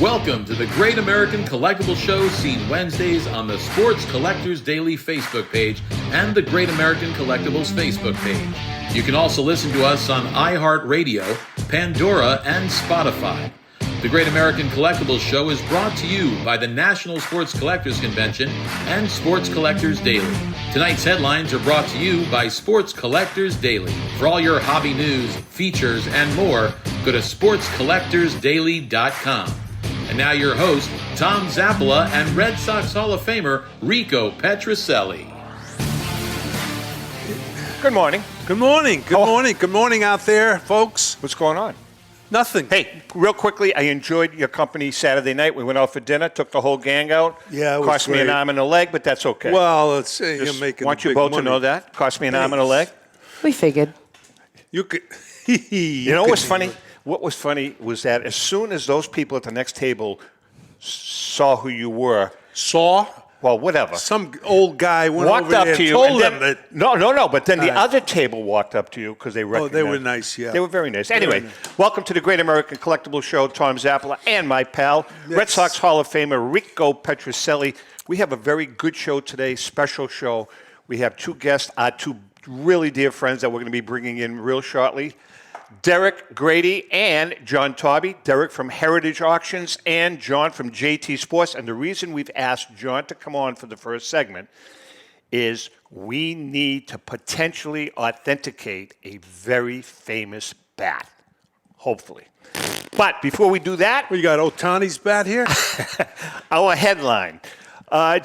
Welcome to the Great American Collectible Show, seen Wednesdays on the Sports Collectors Daily Facebook page and the Great American Collectibles Facebook page. You can also listen to us on iHeartRadio, Pandora, and Spotify. The Great American Collectibles Show is brought to you by the National Sports Collectors Convention and Sports Collectors Daily. Tonight's headlines are brought to you by Sports Collectors Daily. For all your hobby news, features, and more, go to sportscollectorsdaily.com. And now your host, Tom Zappola, and Red Sox Hall of Famer, Rico Petrocelli. Good morning. Good morning. Good morning. Good morning out there, folks. What's going on? Nothing. Hey, real quickly, I enjoyed your company Saturday night. We went out for dinner, took the whole gang out. Yeah, it was Cost me an great. arm and a leg, but that's okay. Well, it's you're Just making want the you big both money. to know that. Cost me an arm and a leg. We figured. You could. You know what's funny? What was funny was that as soon as those people at the next table saw who you were, Saw well, whatever, some old guy went walked over up there to and you. told And them then, that. no. But then the other table walked up to you because they recognized. they were nice, yeah. They were very nice. Anyway, nice. welcome to the Great American Collectible Show. Tom Zappola and my pal, Red Sox Hall of Famer Rico Petrocelli. We have a very good show today, special show. We have two guests, our two really dear friends that we're going to be bringing in real shortly. Derek Grady and John Taube. Derek from Heritage Auctions and John from JT Sports. And the reason we've asked John to come on for the first segment is we need to potentially authenticate a very famous bat, hopefully. But before we do that, We got Otani's bat here. our headline.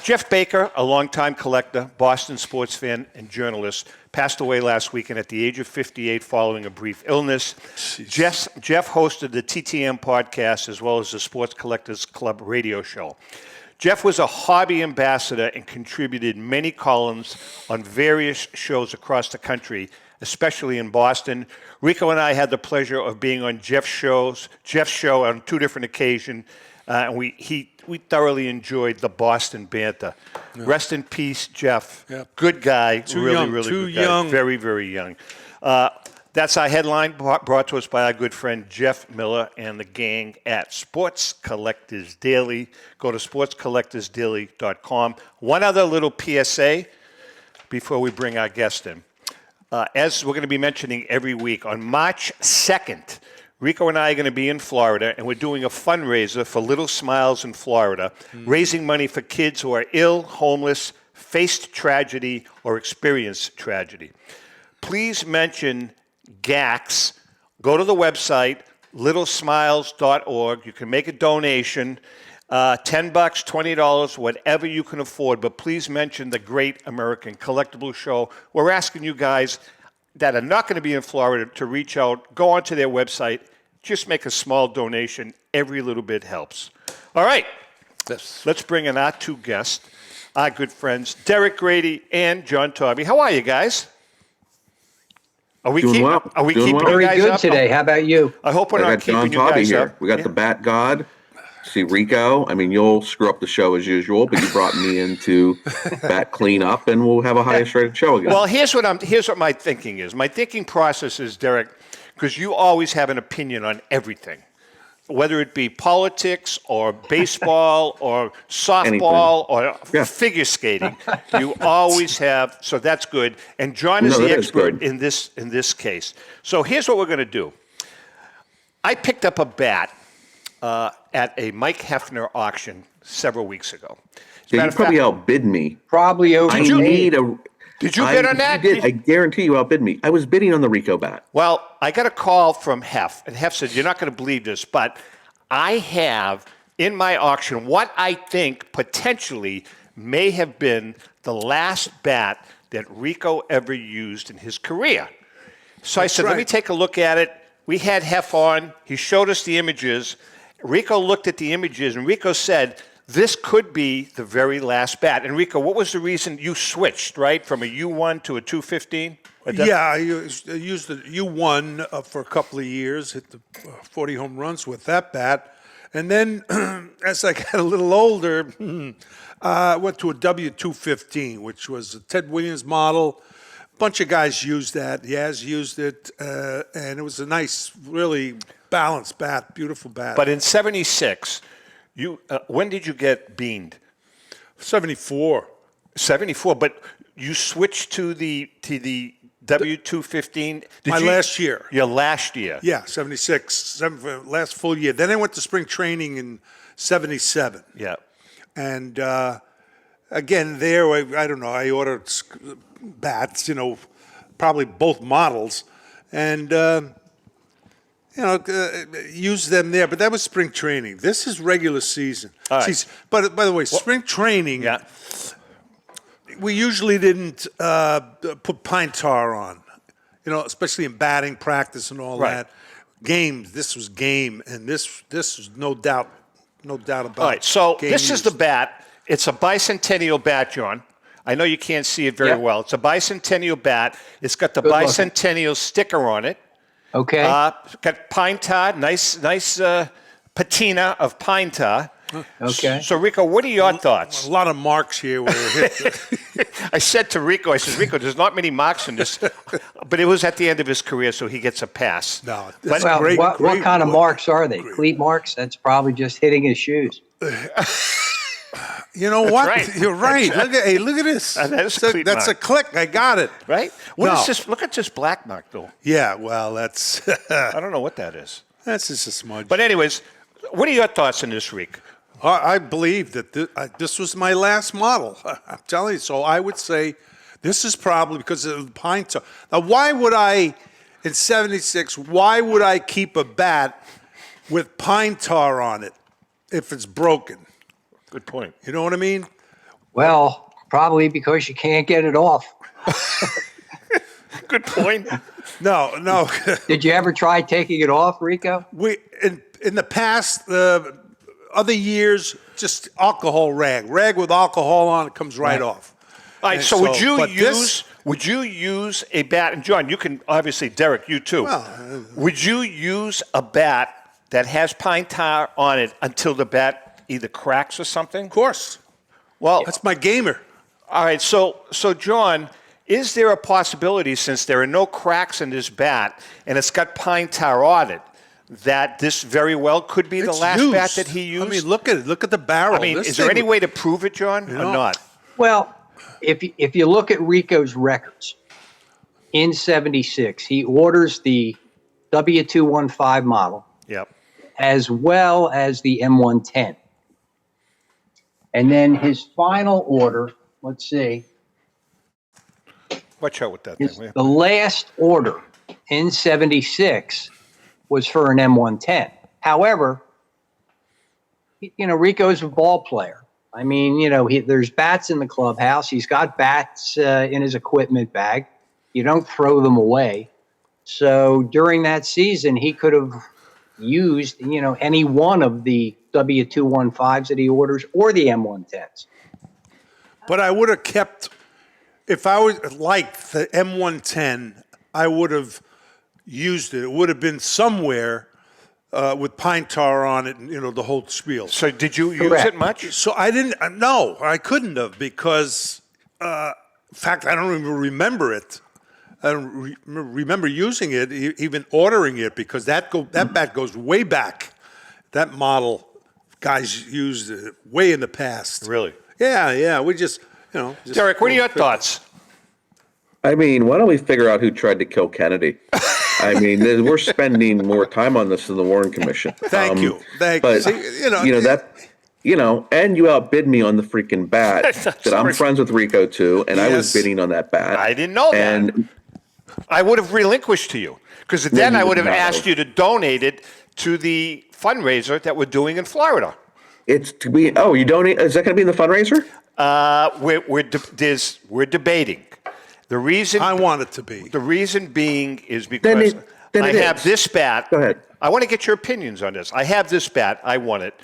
Jeff Baker, a longtime collector, Boston sports fan, and journalist, passed away last weekend at the age of 58 following a brief illness. Jeff hosted the TTM podcast as well as the Sports Collectors Club radio show. Jeff was a hobby ambassador and contributed many columns on various shows across the country, especially in Boston. Rico and I had the pleasure of being on Jeff's show on two different occasions, and we thoroughly enjoyed the Boston banter. Yeah. Rest in peace, Jeff. Yep. Good guy, really young, good too guy. young. Very, very young. That's our headline, brought to us by our good friend Jeff Miller and the gang at Sports Collectors Daily. Go to sportscollectorsdaily.com. One other little PSA before we bring our guest in. As we're going to be mentioning every week, on March 2nd, Rico and I are going to be in Florida, and we're doing a fundraiser for Little Smiles in Florida, raising money for kids who are ill, homeless, faced tragedy, or experienced tragedy. Please mention GACS. Go to the website, littlesmiles.org. You can make a donation, $10, $20, whatever you can afford, but please mention the Great American Collectible Show. We're asking you guys that are not going to be in Florida to reach out, go onto their website, just make a small donation. Every little bit helps. All right, let's bring in our two guests, our good friends, Derek Grady and John Taube. How are you guys? Are we keeping Doing you well. guys Good up? today. How about you? I hope we're I not got John keeping you Taube guys here. up. We got the Bat God. See Rico. I mean, you'll screw up the show as usual, but you brought me in to bat clean up, and we'll have a highest rated show again. Well, here's what my thinking is. My thinking process is, Derek, because you always have an opinion on everything, whether it be politics or baseball or softball or figure skating. You always have, so that's good. And John is the expert in this case. So here's what we're going to do. I picked up a bat at a Mike Hefner auction several weeks ago. Yeah, you probably outbid me. Probably over. Did you bid on that? You did. I guarantee you outbid me. I was bidding on the Rico bat. Well, I got a call from Hef, and Hef said, you're not going to believe this, but I have in my auction what I think potentially may have been the last bat that Rico ever used in his career. So I said, let me take a look at it. We had Hef on. He showed us the images. Rico looked at the images, and Rico said, this could be the very last bat. And Rico, what was the reason you switched, right, from a U1 to a 215? Yeah, I used the U1 for a couple of years, hit the 40 home runs with that bat. And then as I got a little older, I went to a W215, which was a Ted Williams model. A bunch of guys used that. Yaz used it, and it was a nice, really balanced bat, beautiful bat. But in 76, When did you get beaned? 74. 74, but you switched to the W215. Last year. Your last year. Yeah, 76, last full year. Then I went to spring training in 77. Yeah. And again, there, I don't know, I ordered bats, probably both models, and, used them there. But that was spring training. This is regular season. All right. See, but by the way, spring training, Yeah. we usually didn't put pine tar on, especially in batting practice and all Right. that. Games, this was game, and this is no doubt about. All right, so game this is used. the bat. It's a bicentennial bat, John. I know you can't see it very Yep. well. It's a bicentennial bat. It's got the Good looking. bicentennial sticker on it. Okay. It's got pine tar, nice patina of pine tar. Okay. So, Rico, what are your thoughts? A lot of marks here where it hit. I said to Rico, Rico, there's not many marks in this, but it was at the end of his career, so he gets a pass. No, But- well, great- what great kind of wood. marks are they? Cleat marks? That's probably just hitting his shoes. You know what? right. You're right. Look at this. That is a cleat That's mark. a click. I got it. Right? What is No. this? Look at this black mark, though. Yeah. Well, that's I don't know what that is. that's just a smudge. But anyways, what are your thoughts on this, Rico? I believe that this was my last model. I'm telling you. So I would say this is probably because of the pine tar. Now, why would I, in 76, why would I keep a bat with pine tar on it if it's broken? Good point. You know what I mean? Well, probably because you can't get it off. Good point. No. Did you ever try taking it off, Rico? We in the past, other years, just alcohol rag with alcohol on it comes right off. All right. And So, but would you use a bat? And John, you can obviously, Derek, you too. Well, would you use a bat that has pine tar on it until the bat either cracks or something? Of course, Well, that's my gamer. all right. So John, is there a possibility, since there are no cracks in this bat and it's got pine tar on it, that this very well could be the It's last used. bat that he used? I mean, look at it. Look at the barrel. I mean, This is there thing- any way to prove it, John, or know, not? Well, if you look at Rico's records, in 76, he orders the W215 model Yep. as well as the M110. And then his final order, let's see, Watch out with that his, thing. the last order in 76 was for an M110. However, Rico's a ball player. I mean, there's bats in the clubhouse. He's got bats in his equipment bag. You don't throw them away. So during that season, he could have used, any one of the W215s that he orders or the M110s. But I would have kept, if I was liked the M110, I would have used it. It would have been somewhere with pine tar on it, and the whole spiel. So did you use Correct. it much? So I didn't. No, I couldn't have because, in fact, I don't even remember it. I don't remember using it, even ordering it, because that bat goes way back. That model, guys used it way in the past. Really? Yeah. We just, Derek, what are your thoughts? I mean, why don't we figure out who tried to kill Kennedy? I mean, we're spending more time on this than the Warren Commission. Thank you. But See, and you outbid me on the freaking bat. That I'm friends with Rico too, and I was Yes. bidding on that bat. I didn't know that. And I would have relinquished to you, because then you I would would have not asked have. you to donate it to the fundraiser that we're doing in Florida. it's to be. Oh, you donate? Is that going to be in the fundraiser? We're debating. The reason I want it to be. The reason being is because then I it have is. this bat. Go ahead. I want to get your opinions on this. I have this bat. I want it.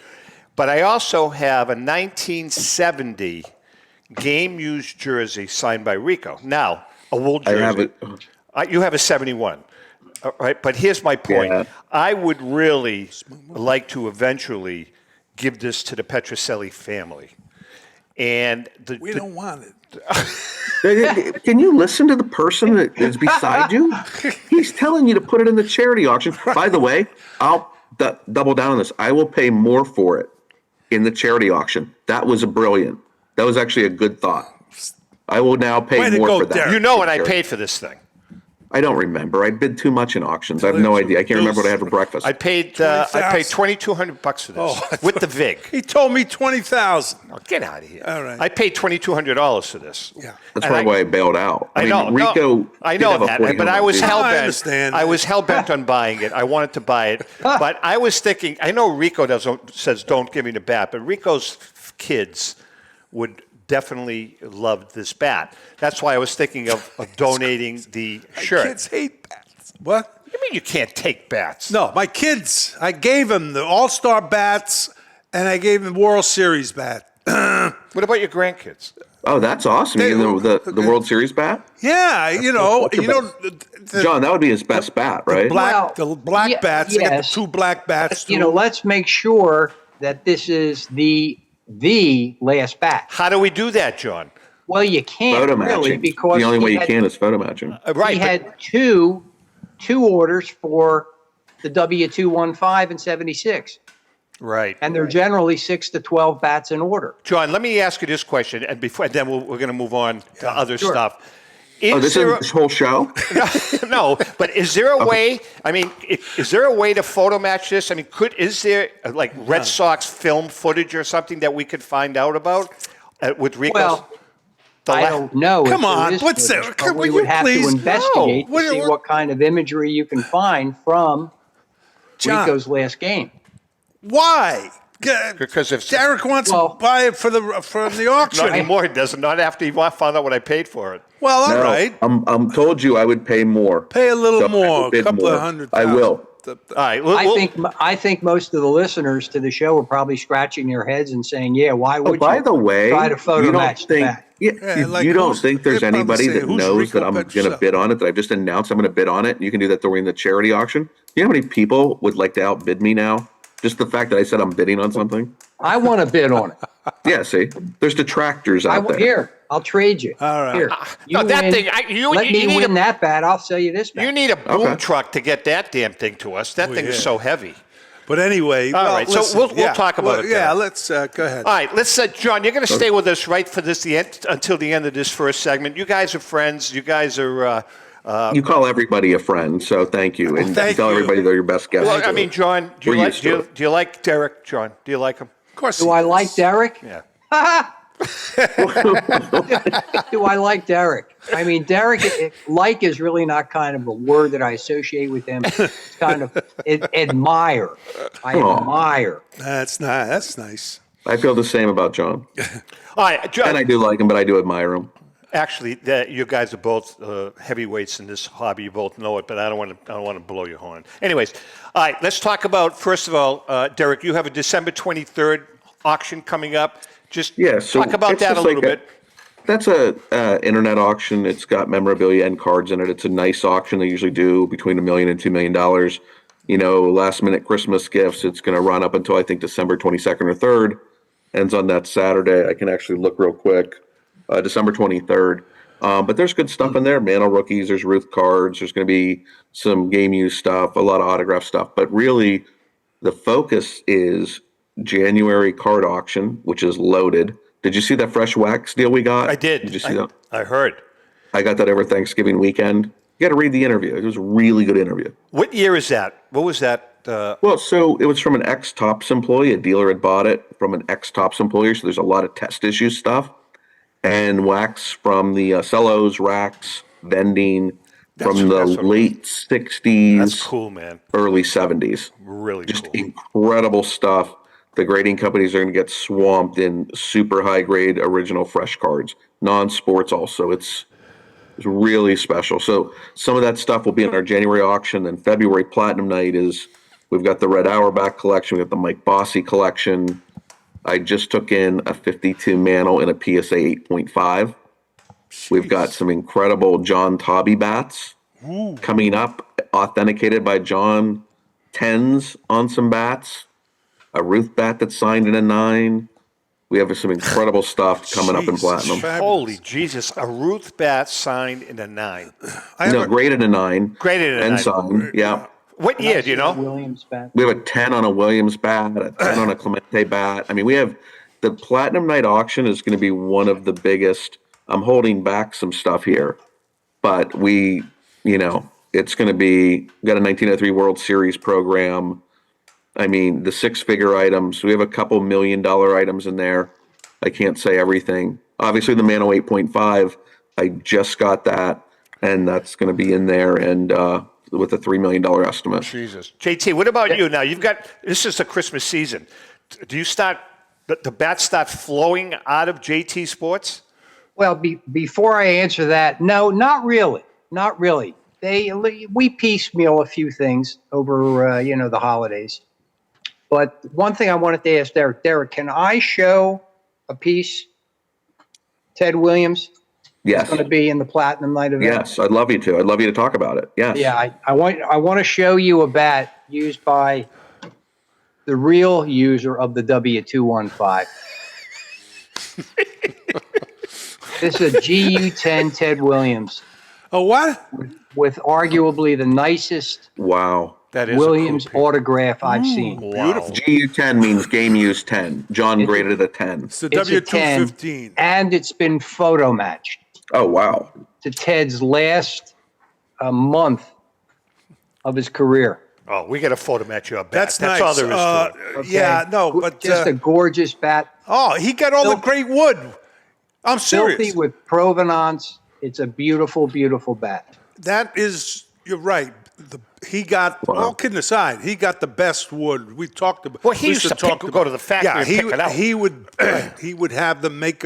But I also have a 1970 game used jersey signed by Rico. Now, a wool I jersey. have it. You have a 71. All right, but here's my point. Yeah. I would really like to eventually give this to the Petrocelli family. And We don't want it. Can you listen to the person that is beside you? He's telling you to put it in the charity auction. By the way, I'll double down on this. I will pay more for it in the charity auction. That was brilliant. That was actually a good thought. I will now pay Way to more go, for that. Derek. You know what I paid for this thing? I don't remember. I bid too much in auctions. I have no idea. I can't remember what I had for breakfast. I paid $2,200 for this with the VIG. He told me 20,000. Oh, get out of here! All right. I paid $2,200 for this. Yeah. That's probably why I bailed out. I know. Rico. I did know have a that, 40 but I home was run season. hell I bent. understand. I was hell bent on buying it. I wanted to buy it, but I was thinking. I know Rico says don't give me the bat, but Rico's kids would definitely love this bat. That's why I was thinking of donating the shirt. Kids hate bats. What? What do you mean you can't take bats? No, my kids. I gave them the All-Star bats, and I gave them World Series bat. What about your grandkids? Oh, that's awesome. They- You know, the World Series bat? Yeah, you know, John, that would be his best bat, right? the black bats. I got the yes. 2 black bats. You know, let's make sure that this is the last bat. How do we do that, John? Well, you can't Photo really matching. because The only way he you had- can is photo matching. Right. he but- had two orders for the W215 and 76, right. and they're generally 6 to 12 bats in order. John, let me ask you this question, and then we're going to move on to other Sure. stuff. Oh, this there is this whole show? no, but is there a way? I mean, is there a way to photo match this? I mean, is there like Red Sox film footage or something that we could find out about with Rico's? Well, I don't know. if Come there on, is what's footage, there? but Will we you would have please? to investigate No. to see what kind of imagery you can find from John. Rico's last game. Why? Because if Derek wants Well- to buy it from the auction. not anymore, he doesn't. Not after he found out what I paid for it. Well, all No, right. I'm told you I would pay more. Pay a little So I more, will bid a couple more. of hundred I thousand. will. All right. I think most of the listeners to the show are probably scratching their heads and saying, "Yeah, why would Oh, by you the way, try to photo you don't match the think bat?" Yeah, like you don't who's- think there's they'd probably anybody say, that "Who's knows Rico that I'm Bi going to Centennial?" bid on it, that I've just announced I'm going to bid on it, and you can do that during the charity auction? You know how many people would like to outbid me now? Just the fact that I said I'm bidding on something? I want to bid on it. Yeah, see? There's detractors out there. Here, I'll trade you. All right. Here, no, you that win. thing. Let me need win that bat. I'll sell you this bat. You need a boom Okay. truck to get that damn thing to us. That thing is yeah. so heavy. But anyway, All well, right, so listen, we'll talk about it Yeah, there. let's go ahead. All right, let's. John, you're going to stay with us right for until the end of this first segment. You guys are friends. You guys are. You call everybody a friend, so thank you. And Thank tell you. everybody they're your best guests. Well, I mean, John, do We're you, like, used do, to you, it. do you like Derek? John, do you like him? Of course. Do I like Derek? Yeah. Do I like Derek? I mean, Derek, like is really not kind of a word that I associate with him. It's kind of admire. I Aw. admire. That's nice. That's nice. I feel the same about John. All right, John. And I do like him, but I do admire him. Actually, you guys are both heavyweights in this hobby. You both know it, but I don't want to blow your horn. Anyways, all right. Let's talk about first of all, Derek. You have a December 23rd auction coming up. Just Yeah, so talk about it's that a just little like bit. That's a internet auction. It's got memorabilia and cards in it. It's a nice auction. They usually do between $1 million and $2 million. You know, last minute Christmas gifts. It's going to run up until I think December 22nd or 3rd. Ends on that Saturday. I can actually look real quick. December 23rd. But there's good stuff in there. Mantle rookies. There's Ruth cards. There's going to be some game use stuff, a lot of autograph stuff. But really, the focus is January card auction, which is loaded. Did you see that fresh wax deal we got? I did. Did you see that? I heard. I got that over Thanksgiving weekend. You got to read the interview. It was a really good interview. What year is that? What was that? Well, so it was from an ex-Tops employee. A dealer had bought it from an ex-Tops employee. So there's a lot of test issue stuff. And wax from the cellos, racks, vending from the that's what- late 60s, That's cool, man. early 70s. Really Just cool. incredible stuff. The grading companies are going to get swamped in super high grade original fresh cards. Non-sports also. It's really special. So some of that stuff will be in our January auction. And February Platinum Night is, we've got the Red Auerbach collection. We've got the Mike Bossy collection. I just took in a 52 Mantle in a PSA 8.5. We've got some incredible John Taube bats coming up, authenticated by John. 10s on some bats. A Ruth bat that's signed in a 9. We have some incredible stuff coming up in Jesus, Platinum. fabulous. Holy Jesus! A Ruth bat signed in a 9. I have No, a- graded a 9. Graded in a and 9. signed. Yeah. What year, do you know? Williams bat. We have a 10 on a Williams bat, a 10 on a Clemente bat. I mean, we have the Platinum Night auction is going to be one of the biggest. I'm holding back some stuff here, but it's going to be, we got a 1903 World Series program. I mean, the six-figure items, we have a couple $1 million items in there. I can't say everything. Obviously, the Mano 8.5, I just got that, and that's going to be in there, and with a $3 million estimate. Jesus. JT, what about you now? This is the Christmas season. Do you the bats start flowing out of JT Sports? Well, before I answer that, no, not really. Not really. We piecemeal a few things over, the holidays. But one thing I wanted to ask Derek. Derek, can I show a piece, Ted Williams? Yes. It's going to be in the Platinum Night event. Yes, I'd love you to. I'd love you to talk about it. Yes. Yeah, I want to show you a bat used by the real user of the W215. This is a GU10 Ted Williams. Oh, what? With arguably the nicest Wow. That is Williams a cool autograph I've seen. Beautiful. GU10 means game use 10. John graded it a 10. It's the It's a 10, W215. and it's been photo matched Oh, wow. to Ted's last month of his career. Oh, we got a photo match your bat. That's nice. all there is to it. Okay? Yeah, no, but just a gorgeous bat, he got all the great wood. I'm serious. filthy with provenance. It's a beautiful, beautiful bat. That is, you're right. He got, all kidding aside, he got the best wood. We talked about. Well, he used to go to the factory and pick it out. He would have them make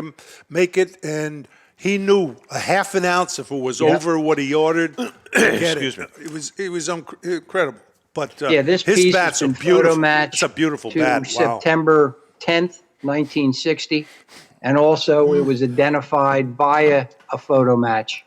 it, and he knew a half an ounce if it was over what he ordered. Excuse me. It was incredible. But This his piece bats has are been beautiful. photo matched It's a beautiful to bat. Wow. September 10th, 1960. And also it was identified via a photo match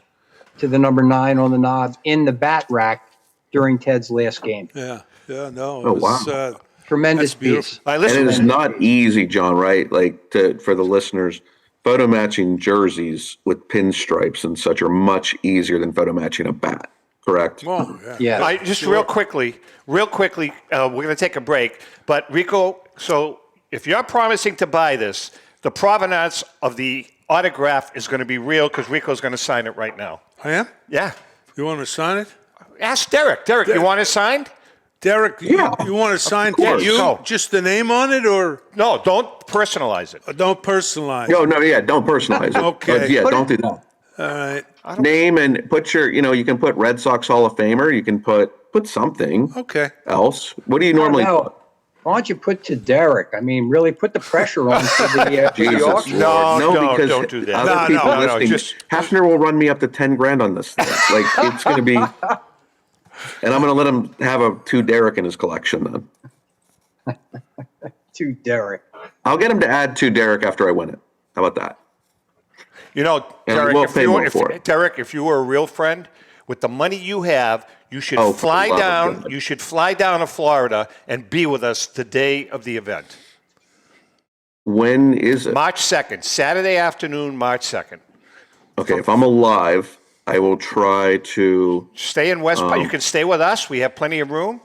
to the number 9 on the knob in the bat rack during Ted's last game. Yeah, no. Oh, It was, wow. Tremendous That's beautiful. piece. All right, And listen, it is not easy, John, right? Like for the listeners, photo matching jerseys with pinstripes and such are much easier than photo matching a bat, correct? Oh, yeah. Yeah. all right, just real quickly, we're going to take a break. But Rico, so if you're promising to buy this, the provenance of the autograph is going to be real because Rico's going to sign it right now. I am? Yeah. You want to sign it? Ask Derek. Derek, you want it signed? Derek, Yeah, you want to sign course. you? Go. Just the name on it, or No, don't personalize it. don't personalize? No, don't personalize it. Okay. But yeah, don't do that. All right. Name and put your, you can put Red Sox Hall of Famer. You can put something Okay. else. What do you normally No. put? Why don't you put to Derek? I mean, really put the pressure on for the Jesus auction. Lord. No, because don't do that. other No, people no, listening, just- Hefner will run me up to 10 grand on this thing. Like it's going to be, and I'm going to let him have 2 Derek in his collection then. To Derek. I'll get him to add 2 Derek after I win it. How about that? And Derek, we'll pay more for it. Derek, if you were a real friend, with the money you have, you should Oh, fly for the love down. of God. You should fly down to Florida and be with us the day of the event. When is it? March 2nd, Saturday afternoon, March 2nd. Okay, if I'm alive, I will try to. Stay in West Palm. You can stay with us. We have plenty of room.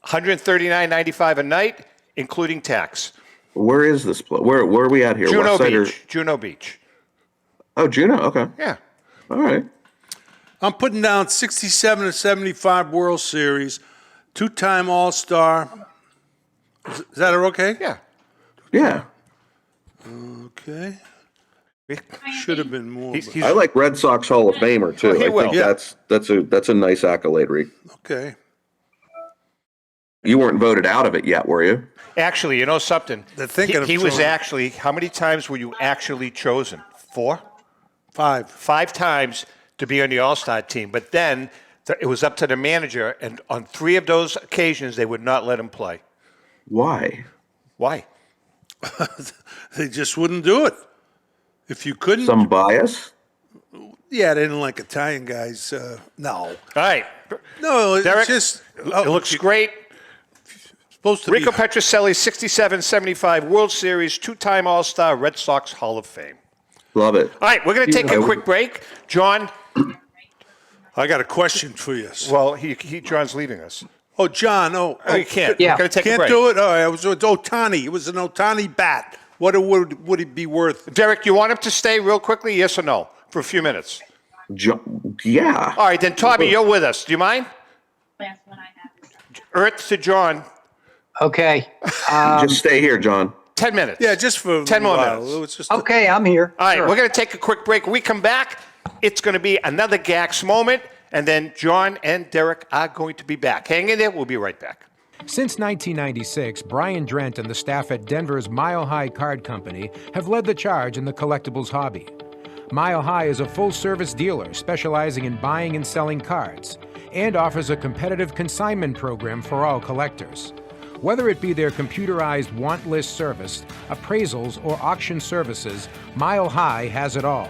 $139.95 a night, including tax. Where is this place? Where are we at here? Juno West Side or- Beach. Juno Beach. Oh, Juno. Okay. Yeah. All right. I'm putting down 67 to 75 World Series, 2-time All-Star. Is that okay? Yeah. Yeah. Okay. Should have been more. He's, but- he's, I like Red Sox Hall of Famer too. he I will. think Yeah. that's a nice accolade, Reek. okay. You weren't voted out of it yet, were you? actually, you know something? They're thinking of he was throwing- actually, how many times were you actually chosen? 4? 5. 5 times to be on the All-Star team. But then it was up to the manager, and on 3 of those occasions, they would not let him play. Why? Why? They just wouldn't do it. If you couldn't, Some bias? yeah, they didn't like Italian guys. No, All right. no, it's Derek, just it looks great. supposed to Rico be. Petrocelli, 67-75 World Series, 2-time All-Star, Red Sox Hall of Fame. Love it. All right, we're going to take a quick break. John, I got a question for you. well, John's leaving us. Oh, John. You can't. Yeah. We're going to take a Can't break. do it? Oh, it was Otani. It was an Otani bat. What would it be worth? Derek, you want him to stay real quickly, yes or no, for a few minutes? Yeah. All right, then, Tommy, you're with us. Do you mind? Last one I have. Earth to John. Okay. Just stay here, John. 10 minutes. Yeah, just for 10 more a while. minutes. It was just Okay, I'm here. All right, Sure. we're going to take a quick break. When we come back, it's going to be another Gax moment, and then John and Derek are going to be back. Hang in there. We'll be right back. Since 1996, Brian Drent and the staff at Denver's Mile High Card Company have led the charge in the collectibles hobby. Mile High is a full-service dealer specializing in buying and selling cards and offers a competitive consignment program for all collectors. Whether it be their computerized want list service, appraisals, or auction services, Mile High has it all.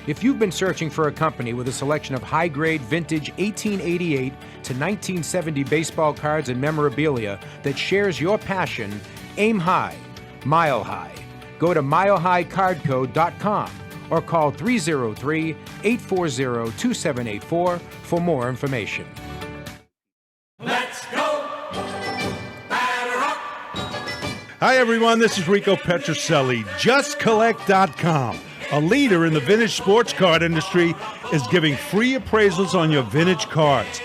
If you've been searching for a company with a selection of high-grade vintage 1888 to 1970 baseball cards and memorabilia that shares your passion, aim high, Mile High. Go to milehighcardco.com or call 303-840-2784 for more information. Hi, everyone. This is Rico Petrocelli. JustCollect.com, a leader in the vintage sports card industry, is giving free appraisals on your vintage cards.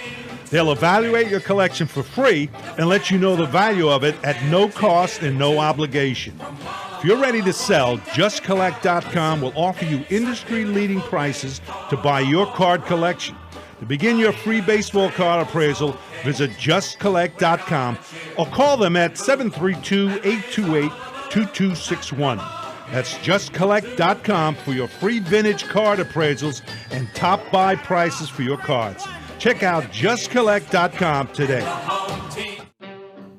They'll evaluate your collection for free and let you know the value of it at no cost and no obligation. If you're ready to sell, JustCollect.com will offer you industry-leading prices to buy your card collection. To begin your free baseball card appraisal, visit JustCollect.com or call them at 732-828-2261. That's JustCollect.com for your free vintage card appraisals and top buy prices for your cards. Check out JustCollect.com today.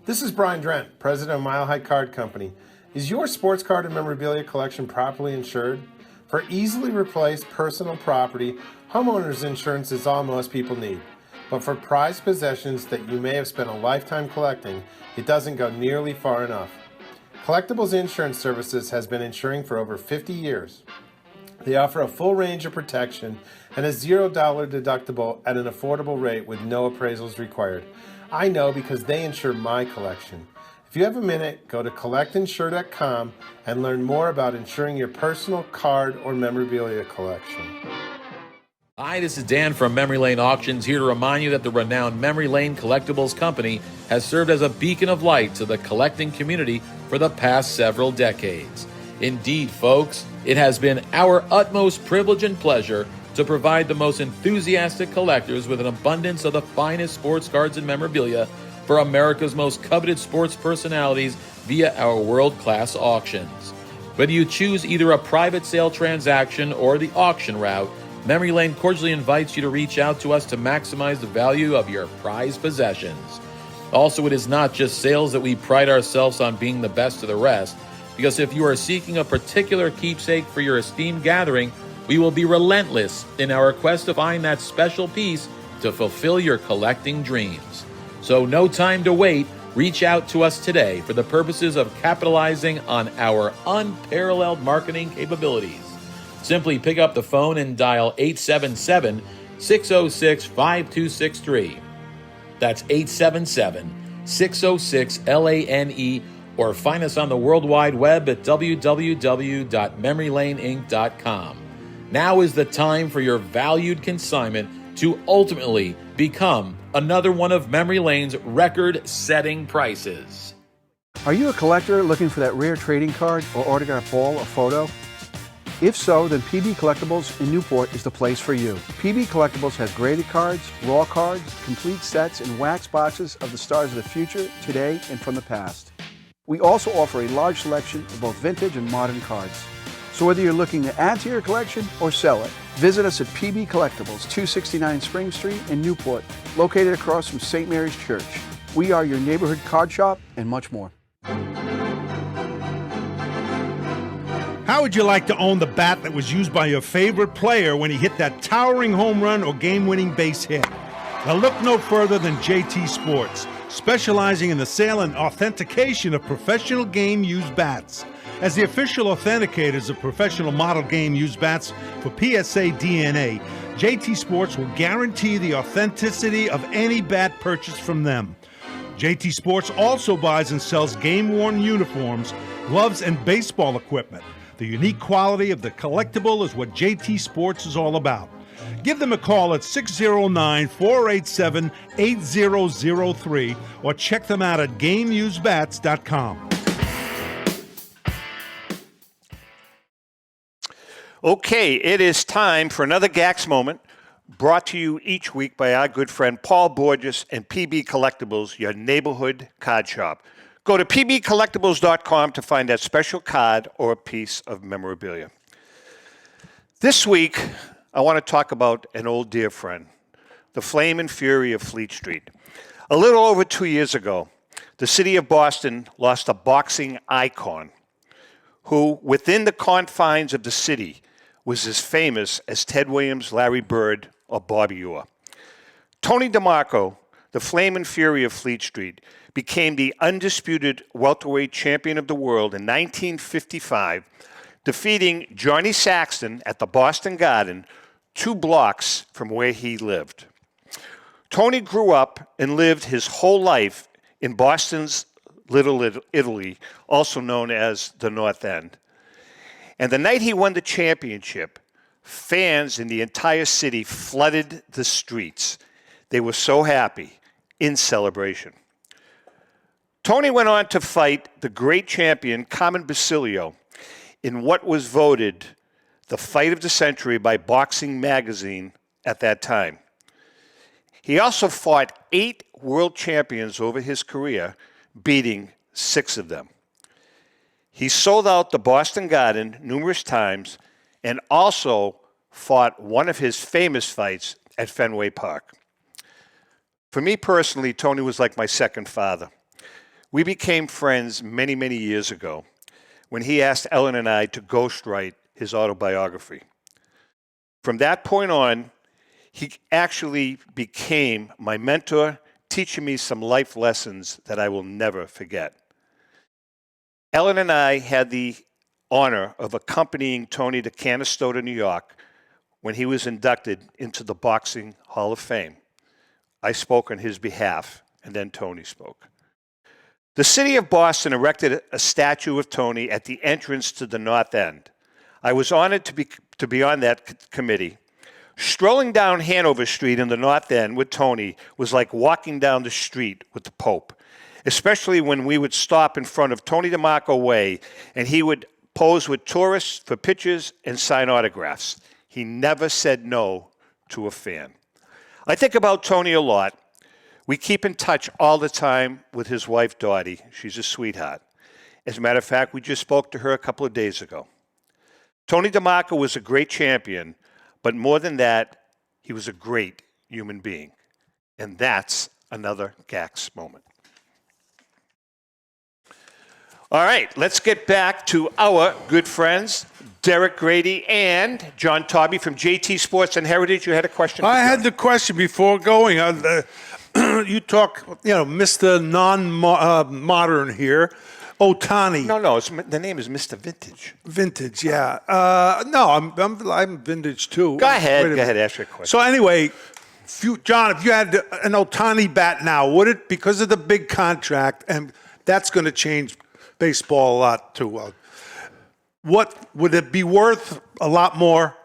This is Brian Drent, president of Mile High Card Company. Is your sports card and memorabilia collection properly insured? For easily replaced personal property, homeowners insurance is all most people need. But for prized possessions that you may have spent a lifetime collecting, it doesn't go nearly far enough. Collectables Insurance Services has been insuring for over 50 years. They offer a full range of protection and a $0 deductible at an affordable rate with no appraisals required. I know because they insure my collection. If you have a minute, go to collectinsure.com and learn more about insuring your personal card or memorabilia collection. Hi, this is Dan from Memory Lane Auctions, here to remind you that the renowned Memory Lane Collectibles Company has served as a beacon of light to the collecting community for the past several decades. Indeed, folks, it has been our utmost privilege and pleasure to provide the most enthusiastic collectors with an abundance of the finest sports cards and memorabilia for America's most coveted sports personalities via our world-class auctions. Whether you choose either a private sale transaction or the auction route, Memory Lane cordially invites you to reach out to us to maximize the value of your prized possessions. Also, it is not just sales that we pride ourselves on being the best of the rest, because if you are seeking a particular keepsake for your esteemed gathering, we will be relentless in our quest to find that special piece to fulfill your collecting dreams. So no time to wait. Reach out to us today for the purposes of capitalizing on our unparalleled marketing capabilities. Simply pick up the phone and dial 877-606-5263. That's 877-606-LANE, or find us on the World Wide Web at www.memorylaneinc.com. Now is the time for your valued consignment to ultimately become another one of Memory Lane's record-setting prices. Are you a collector looking for that rare trading card or autograph ball or photo? If so, then PB Collectibles in Newport is the place for you. PB Collectibles has graded cards, raw cards, complete sets, and wax boxes of the stars of the future, today, and from the past. We also offer a large selection of both vintage and modern cards. So whether you're looking to add to your collection or sell it, visit us at PB Collectibles, 269 Spring Street in Newport, located across from St. Mary's Church. We are your neighborhood card shop and much more. How would you like to own the bat that was used by your favorite player when he hit that towering home run or game-winning base hit? Now look no further than JT Sports, specializing in the sale and authentication of professional game-used bats. As the official authenticators of professional model game-used bats for PSA DNA, JT Sports will guarantee the authenticity of any bat purchased from them. JT Sports also buys and sells game-worn uniforms, gloves, and baseball equipment. The unique quality of the collectible is what JT Sports is all about. Give them a call at 609-487-8003 or check them out at GameUseBats.com. Okay, it is time for another GAX moment, brought to you each week by our good friend Paul Borges and PB Collectables, your neighborhood card shop. Go to pbcollectables.com to find that special card or a piece of memorabilia. This week, I want to talk about an old dear friend, the Flame and Fury of Fleet Street. A little over 2 years ago, the city of Boston lost a boxing icon who, within the confines of the city, was as famous as Ted Williams, Larry Bird, or Bobby Orr. Tony DeMarco, the Flame and Fury of Fleet Street, became the undisputed welterweight champion of the world in 1955, defeating Johnny Saxton at the Boston Garden 2 blocks from where he lived. Tony grew up and lived his whole life in Boston's Little Italy, also known as the North End. And the night he won the championship, fans in the entire city flooded the streets. They were so happy, in celebration. Tony went on to fight the great champion Carmen Basilio in what was voted the fight of the century by Boxing Magazine at that time. He also fought 8 world champions over his career, beating 6 of them. He sold out the Boston Garden numerous times and also fought one of his famous fights at Fenway Park. For me personally, Tony was like my second father. We became friends many, many years ago when he asked Ellen and I to ghostwrite his autobiography. From that point on, he actually became my mentor, teaching me some life lessons that I will never forget. Ellen and I had the honor of accompanying Tony to Canastota, New York, when he was inducted into the Boxing Hall of Fame. I spoke on his behalf, and then Tony spoke. The city of Boston erected a statue of Tony at the entrance to the North End. I was honored to be on that committee. Strolling down Hanover Street in the North End with Tony was like walking down the street with the Pope, especially when we would stop in front of Tony DeMarco Way and he would pose with tourists for pictures and sign autographs. He never said no to a fan. I think about Tony a lot. We keep in touch all the time with his wife, Dottie. She's a sweetheart. As a matter of fact, we just spoke to her a couple of days ago. Tony DeMarco was a great champion, but more than that, he was a great human being. And that's another GAX moment. All right, let's get back to our good friends, Derek Grady and John Taube from JT Sports and Heritage. You had a question? I had the question before going. You talk, Mr. Non-modern here. Otani. No, the name is Mr. Vintage. Vintage, yeah. No, I'm vintage too. Go ahead, ask your question. So anyway, John, if you had an Otani bat now, would it, because of the big contract, and that's going to change baseball a lot too. What would it be worth? A lot more.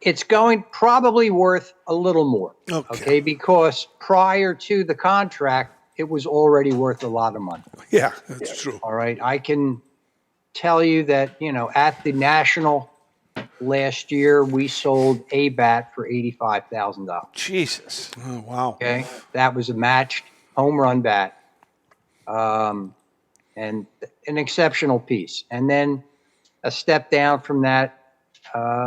It's probably worth a little more. Okay, because prior to the contract, it was already worth a lot of money. Yeah, that's true. All right, I can tell you that at the National last year, we sold a bat for $85,000. Jesus. Oh, wow. Okay, that was a matched home run bat. And an exceptional piece. And then a step down from that,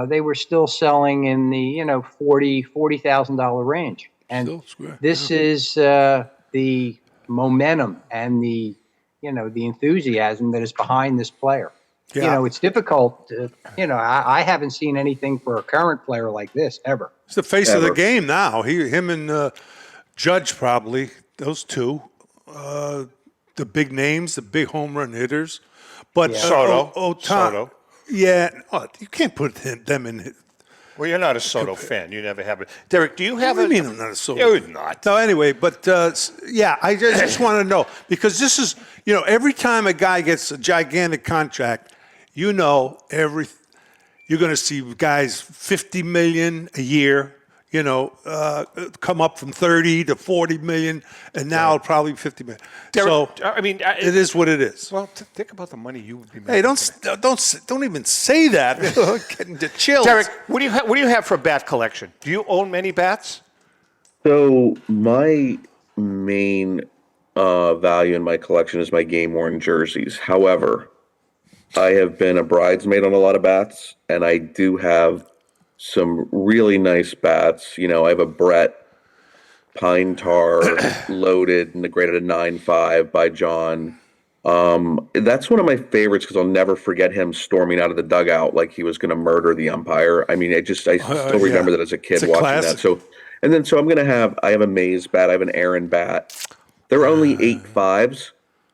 they were still selling in the $40,000 range. And this is the momentum and the enthusiasm that is behind this player. Yeah. It's difficult. I haven't seen anything for a current player like this ever. It's the face of the game now. Him and Judge probably, those two. The big names, the big home run hitters. But Soto. Yeah, you can't put them in. Well, you're not a Soto fan. You never have it. Derek, do you have What a... do you mean I'm not a Soto? You're not. No, anyway, but yeah, I just want to know, because this is, every time a guy gets a gigantic contract, you're going to see guys 50 million a year, come up from 30 to 40 million, and now probably 50 million. Derek, So I mean, it is what it is. Well, think about the money you would be making. Hey, don't even say that. Getting the chills. Derek, what do you have for a bat collection? Do you own many bats? So my main value in my collection is my game-worn jerseys. However, I have been a bridesmaid on a lot of bats, and I do have some really nice bats. I have a Brett Pine Tar loaded and graded a 9.5 by John. That's one of my favorites because I'll never forget him storming out of the dugout like he was going to murder the umpire. I mean, I still remember that as a kid watching classic. that. I have a Maze bat. I have an Aaron bat. They're only 8.5s,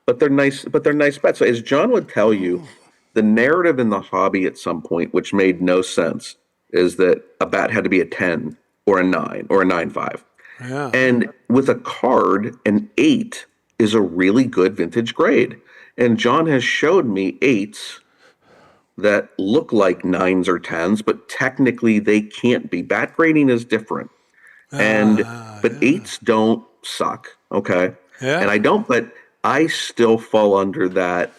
but they're nice. But they're nice bats. So as John would tell you, the narrative in the hobby at some point, which made no sense, is that a bat had to be a 10 or a 9 or a 9.5. Yeah. And with a card, an 8 is a really good vintage grade. And John has showed me 8s that look like 9s or 10s, but technically they can't be. Bat grading is different. But 8s don't suck, okay? Yeah. And but I still fall under that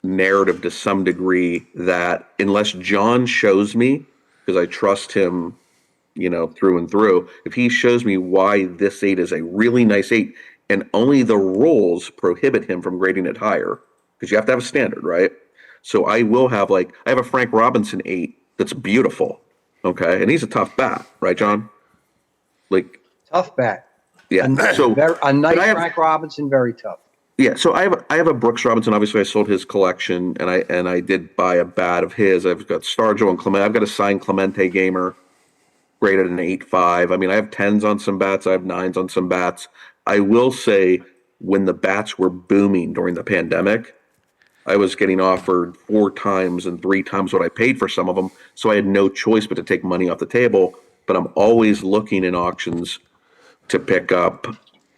narrative to some degree that unless John shows me, because I trust him, through and through, if he shows me why this 8 is a really nice 8, and only the rules prohibit him from grading it higher, because you have to have a standard, right? So I will have I have a Frank Robinson 8 that's beautiful, okay? And he's a tough bat, right, John? Tough bat. Yeah. A nice Frank Robinson, very tough. Yeah, so I have a Brooks Robinson. Obviously, I sold his collection, and I did buy a bat of his. I've got Stargell and Clemente. I've got a signed Clemente gamer, graded an 8.5. I mean, I have 10s on some bats. I have 9s on some bats. I will say, when the bats were booming during the pandemic, I was getting offered 4 times and 3 times what I paid for some of them, so I had no choice but to take money off the table. But I'm always looking in auctions to pick up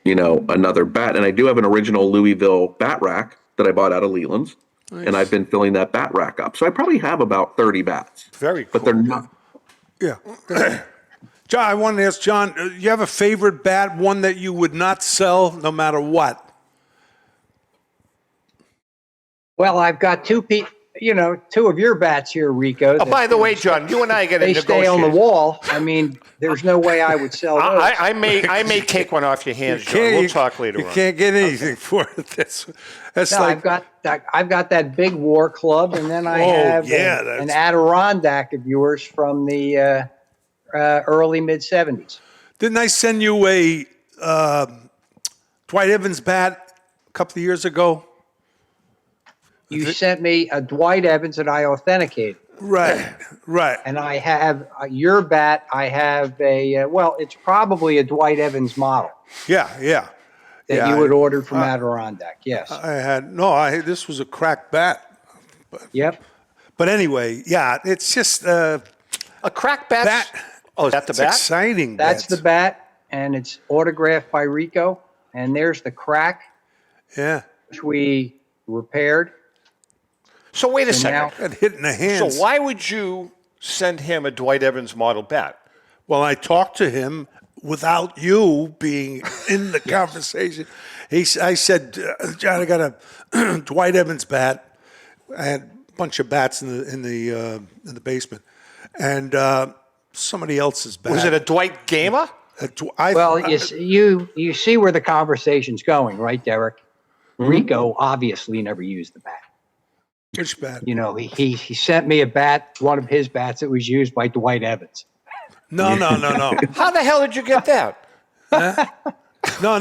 another bat. And I do have an original Louisville bat rack that I bought out of Leland's. Nice. And I've been filling that bat rack up. So I probably have about 30 bats. Very cool. But they're not. Yeah. John, I wanted to ask John, you have a favorite bat, one that you would not sell no matter what? Well, I've got two of your bats here, Rico. Oh, by the way, John, you and I get to negotiate. They stay on the wall. I mean, there's no way I would sell those. I may take one off your hands, John. We'll talk later on. You can't get anything for it. That's no, like I've got that big war club, and then I have an Adirondack of yours from the early mid-'70s. Didn't I send you a Dwight Evans bat a couple of years ago? You sent me a Dwight Evans that I authenticated. Right. And I have your bat. I have it's probably a Dwight Evans model. Yeah. That you had ordered from Adirondack. Yes. This was a cracked bat. Yep. But anyway, yeah, it's just a cracked bat. Oh, is that the bat? Exciting. That's the bat, and it's autographed by Rico. And there's the crack. Yeah. Which we repaired. So wait a second. Got hit in the hands. So why would you send him a Dwight Evans model bat? Well, I talked to him without you being in the conversation. I said, John, I got a Dwight Evans bat. I had a bunch of bats in the basement, and somebody else's bat. Was it a Dwight Gamer? You see where the conversation's going, right, Derek? Mm-hmm. Rico obviously never used the bat. Which bat? He sent me a bat, one of his bats that was used by Dwight Evans. No. How the hell did you get that? No.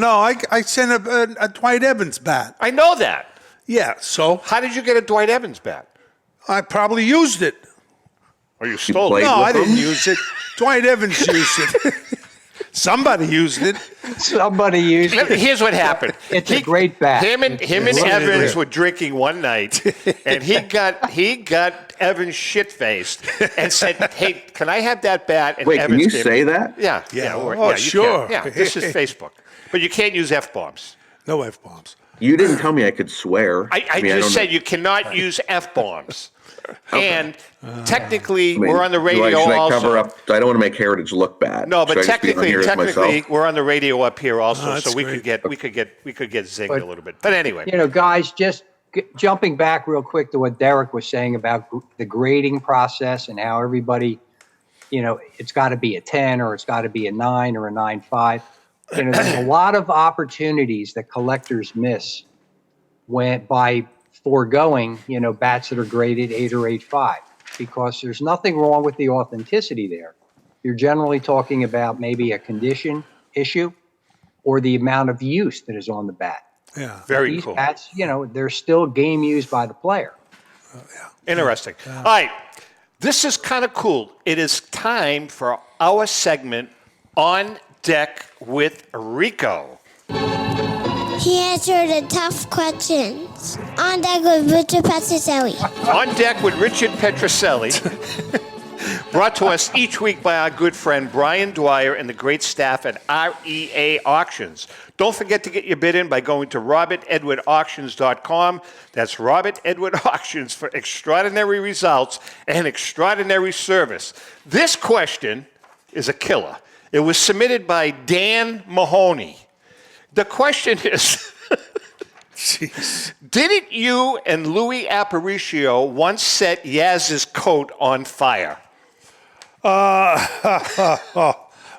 I sent a Dwight Evans bat. I know that. Yeah. So how did you get a Dwight Evans bat? I probably used it. Or you stole it? No, I didn't use it. Dwight Evans used it. Somebody used it. Somebody used it. Here's what happened. It's a great bat. Him and It's Evans were drinking one night, and he got Evans shit faced and said, "Hey, can I have that bat?" And Wait, Evans can you gave say him- that? Yeah, Oh, you sure. can. Yeah, this is Facebook, but you can't use f-bombs. No F-bombs. You didn't tell me I could swear. I mean, just don't said know. you cannot use f-bombs, and technically I mean, we're on the should radio I also. cover up? I don't want to make Heritage look bad. No, Should but I just be on here as technically, myself? we're on the radio up here also, Oh, that's so we great. could get zinged a little bit. But anyway, Guys, just jumping back real quick to what Derek was saying about the grading process and how everybody, it's got to be a 10 or it's got to be a 9 or a 9.5. There's a lot of opportunities that collectors miss by foregoing, bats that are graded 8 or 8.5, because there's nothing wrong with the authenticity there. You're generally talking about maybe a condition issue or the amount of use that is on the bat. Yeah. very These cool. bats, they're still game used by the player. Interesting. All right. This is kind of cool. It is time for our segment, On Deck with Rico. He answered the tough questions. On deck with Richard Petroselli. On Deck with Richard Petroselli. Brought to us each week by our good friend Brian Dwyer and the great staff at REA Auctions. Don't forget to get your bid in by going to robertedwardauctions.com. That's Robert Edward Auctions for extraordinary results and extraordinary service. This question is a killer. It was submitted by Dan Mahoney. The question is, didn't you and Louis Aparicio once set Yaz's coat on fire?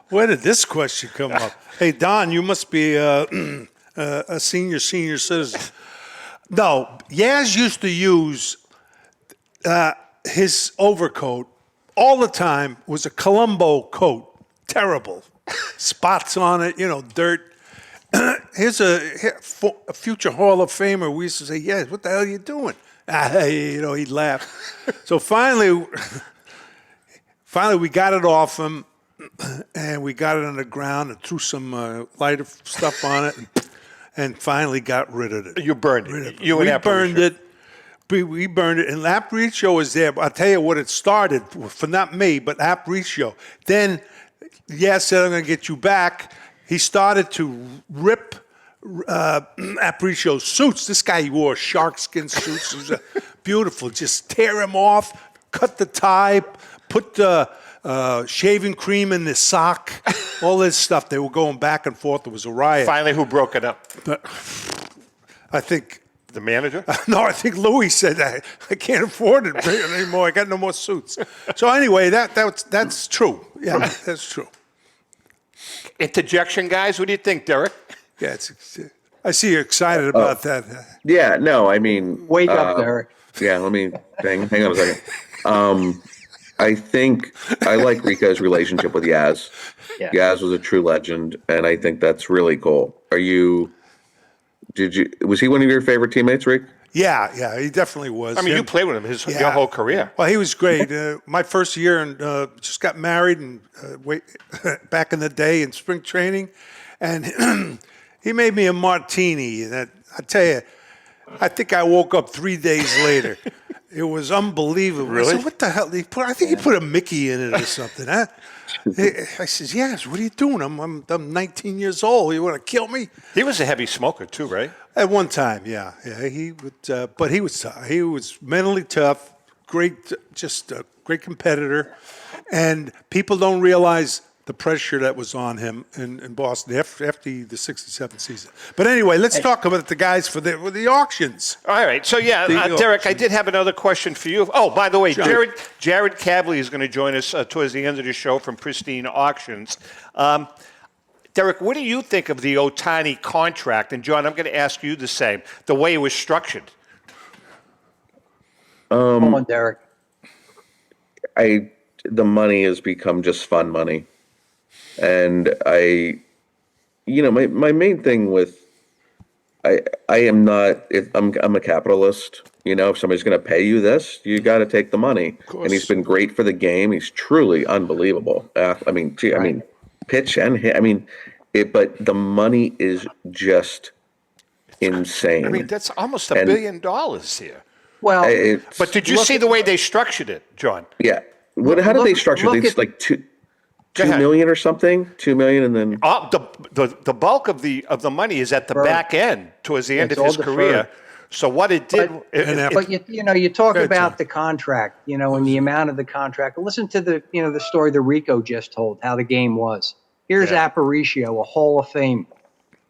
Where did this question come up? Hey, Don, you must be a senior citizen. No, Yaz used to use his overcoat all the time. Was a Columbo coat. Terrible. Spots on it, dirt. Here's a future Hall of Famer. We used to say, "Yes, what the hell are you doing?" He'd laugh. So finally, we got it off him, and we got it on the ground and threw some lighter stuff on it, and finally got rid of it. You burned it. You and We Aparicio. burned it. We burned it, and Aparicio was there. But I'll tell you what it started for, not me, but Aparicio. Then, said, "I'm going to get you back." He started to rip Aparicio's suits. This guy wore sharkskin suits. It was beautiful. Just tear him off, cut the tie, put the shaving cream in the sock, all this stuff. They were going back and forth. It was a riot. Finally, who broke it up? I think... The manager? No, I think Louis said that. I can't afford it anymore. I got no more suits. So anyway, that's true. Yeah, that's true. Interjection, guys. What do you think, Derek? Yeah, I see you're excited about that. Yeah, no, I mean... Wake up, Derek. Yeah, let me... hang on a second. I think I like Rico's relationship with Yaz. Yeah. Yaz was a true legend, and I think that's really cool. Was he one of your favorite teammates, Rick? Yeah, he definitely was. I mean, you played with him your whole career. Well, he was great. My first year, and just got married, and back in the day in spring training, and he made me a martini. And I tell you, I think I woke up 3 days later. It was unbelievable. Really? I said, what the hell? I think he put a Mickey in it or something, huh? I says, "Yes, what are you doing? I'm 19 years old. You want to kill me?" He was a heavy smoker too, right? At one time, yeah. He would, but he was tough. He was mentally tough, great, just a great competitor, and people don't realize the pressure that was on him in Boston after the '67 season. But anyway, let's talk about the guys with the auctions. All right. So, Derek, I did have another question for you. Oh, by the way, Jared Kavlie is going to join us towards the end of the show from Pristine Auctions. Derek, what do you think of the Ohtani contract? And, John, I'm going to ask you the same, the way it was structured. Come on, Derek. The money has become just fun money. And my main thing with, I'm a capitalist. If somebody's going to pay you this, you got to take the money. And he's been great for the game. He's truly unbelievable. pitch and hit. I mean, but the money is just insane. I mean, that's almost $1 billion here. Well, but did you see the way they structured it, John? Yeah. How did they structure it? It's like $2 million or something. 2 million, and then the bulk of the money is at the back end towards the end of his career. So what it did, but you talk about the contract, and the amount of the contract. Listen to the story that Rico just told, how the game was. Here's Aparicio, a Hall of Fame,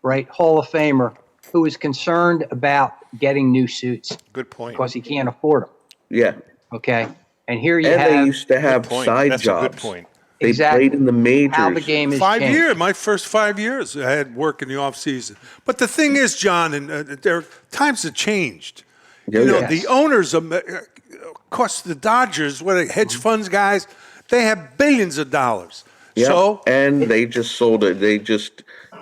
right? Hall of Famer who is concerned about getting new suits. Good point. Because he can't afford them. Yeah. Okay. And here you and have. they used to have side That's jobs. A good point. They played in the majors. How the game is 5 changed. years, my first 5 years, I had work in the off season. But the thing is, John, and times have changed. The owners of course, the Dodgers, hedge funds guys, they have billions of dollars. Yeah. So and they just sold it.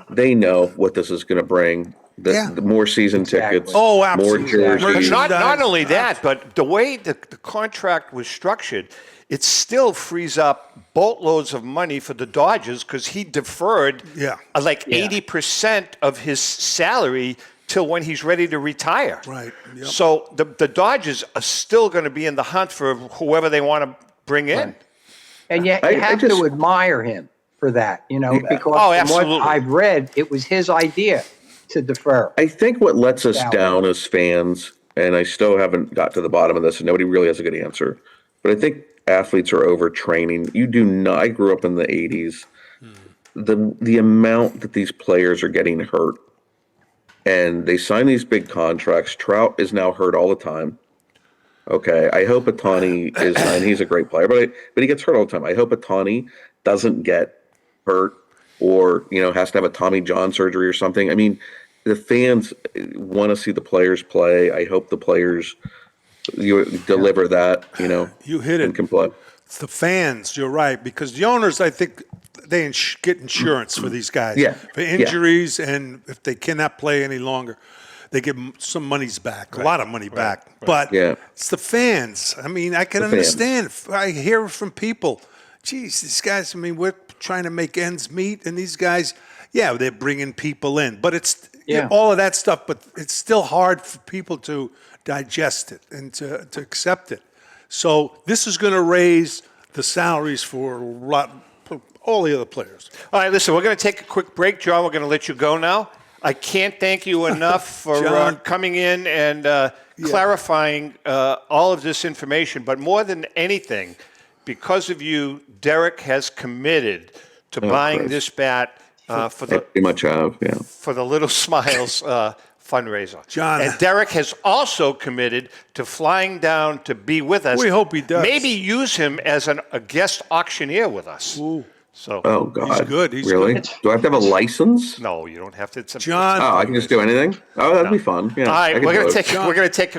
They know what this is going to bring. The more season tickets. Oh, absolutely. More jerseys. Not only that, but the way the contract was structured, it still frees up boatloads of money for the Dodgers because he deferred 80% of his salary till when he's ready to retire. Right. Yep. So the Dodgers are still going to be in the hunt for whoever they want to bring in. Right. And yet you have to admire him for that, because from what I've read, it was his idea to defer. I think what lets us down as fans, and I still haven't got to the bottom of this, and nobody really has a good answer, but I think athletes are overtraining. You do not. I grew up in the 80s. The amount that these players are getting hurt, and they sign these big contracts. Trout is now hurt all the time. Okay, I hope Ohtani is, and he's a great player, but he gets hurt all the time. I hope Ohtani doesn't get hurt or has to have a Tommy John surgery or something. I mean, the fans want to see the players play. I hope the players deliver that. You hit it. And can play. It's the fans. You're right, because the owners, I think, they get insurance for these guys for injuries, and if they cannot play any longer, they give them some monies back, a lot of money back. But it's the fans. I mean, I can understand. I hear from people, geez, these guys, we're trying to make ends meet, and these guys, they're bringing people in. But it's all of that stuff, but it's still hard for people to digest it and to accept it. So this is going to raise the salaries for all the other players. All right, listen, we're going to take a quick break. John, we're going to let you go now. I can't thank you enough for coming in and clarifying all of this information. But more than anything, because of you, Derek has committed to buying this bat for the pretty much for the Little Smiles fundraiser. John, and Derek has also committed to flying down to be with us. We hope he does. Maybe use him as a guest auctioneer with us. Ooh. So, oh God, he's good. He's really? good. Do I have to have a license? No, you don't have to. John, I can just do anything. Oh, that'd be fun. Yeah, all right, we're gonna take a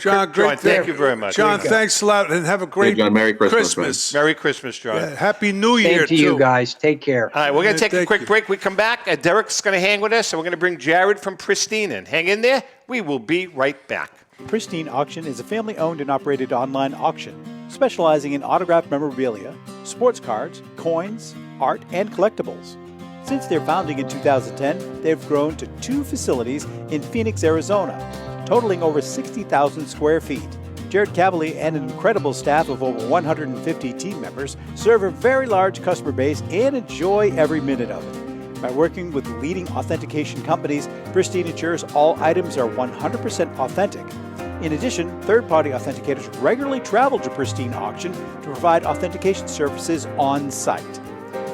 John, quick. John, thank you very much. John, thanks a lot, and have a great John, Merry Christmas. Merry Christmas, John. Happy New Year Same to you guys. Take care. All right, we're gonna take a quick break. We come back. Derek's gonna hang with us, and we're gonna bring Jared from Pristine in. Hang in there. We will be right back. Pristine Auction is a family-owned and operated online auction specializing in autographed memorabilia, sports cards, coins, art, and collectibles. Since their founding in 2010, they've grown to 2 facilities in Phoenix, Arizona, totaling over 60,000 square feet. Jared Kavlie and an incredible staff of over 150 team members serve a very large customer base and enjoy every minute of it. By working with leading authentication companies, Pristine ensures all items are 100% authentic. In addition, third-party authenticators regularly travel to Pristine Auction to provide authentication services on site.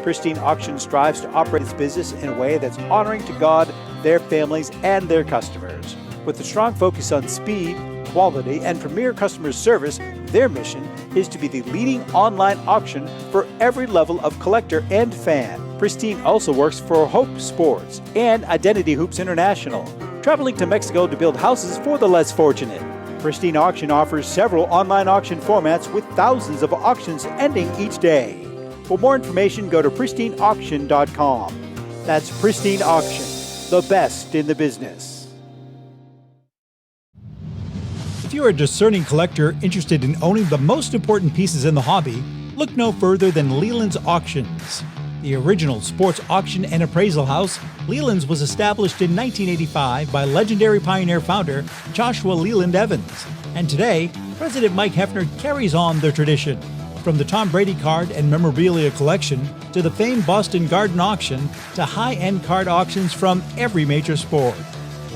Pristine Auction strives to operate its business in a way that's honoring to God, their families, and their customers. With a strong focus on speed, quality, and premier customer service, their mission is to be the leading online auction for every level of collector and fan. Pristine also works for Hope Sports and Identity Hoops International, traveling to Mexico to build houses for the less fortunate. Pristine Auction offers several online auction formats with thousands of auctions ending each day. For more information, go to pristineauction.com. That's Pristine Auction, the best in the business. If you're a discerning collector interested in owning the most important pieces in the hobby, look no further than Leland's Auctions. The original sports auction and appraisal house, Leland's was established in 1985 by legendary Pioneer founder Joshua Leland Evans. And today, President Mike Hefner carries on the tradition. From the Tom Brady card and memorabilia collection to the famed Boston Garden auction to high-end card auctions from every major sport,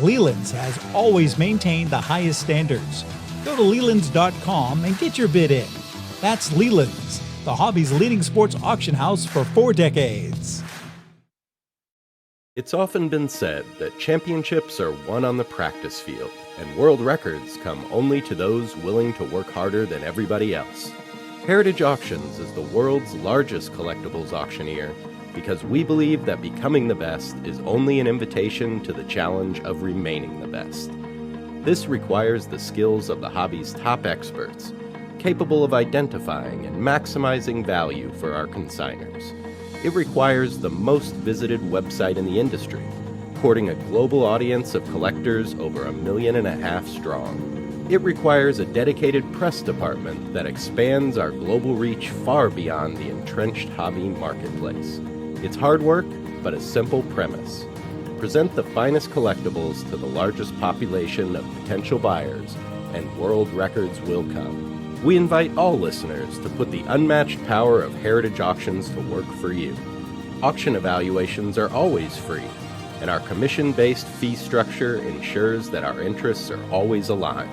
Leland's has always maintained the highest standards. Go to Lelands.com and get your bid in. That's Leland's, the hobby's leading sports auction house for 4 decades. It's often been said that championships are won on the practice field, and world records come only to those willing to work harder than everybody else. Heritage Auctions is the world's largest collectibles auctioneer because we believe that becoming the best is only an invitation to the challenge of remaining the best. This requires the skills of the hobby's top experts, capable of identifying and maximizing value for our consigners. It requires the most visited website in the industry, courting a global audience of collectors over 1.5 million strong. It requires a dedicated press department that expands our global reach far beyond the entrenched hobby marketplace. It's hard work, but a simple premise. Present the finest collectibles to the largest population of potential buyers, and world records will come. We invite all listeners to put the unmatched power of Heritage Auctions to work for you. Auction evaluations are always free, and our commission-based fee structure ensures that our interests are always aligned.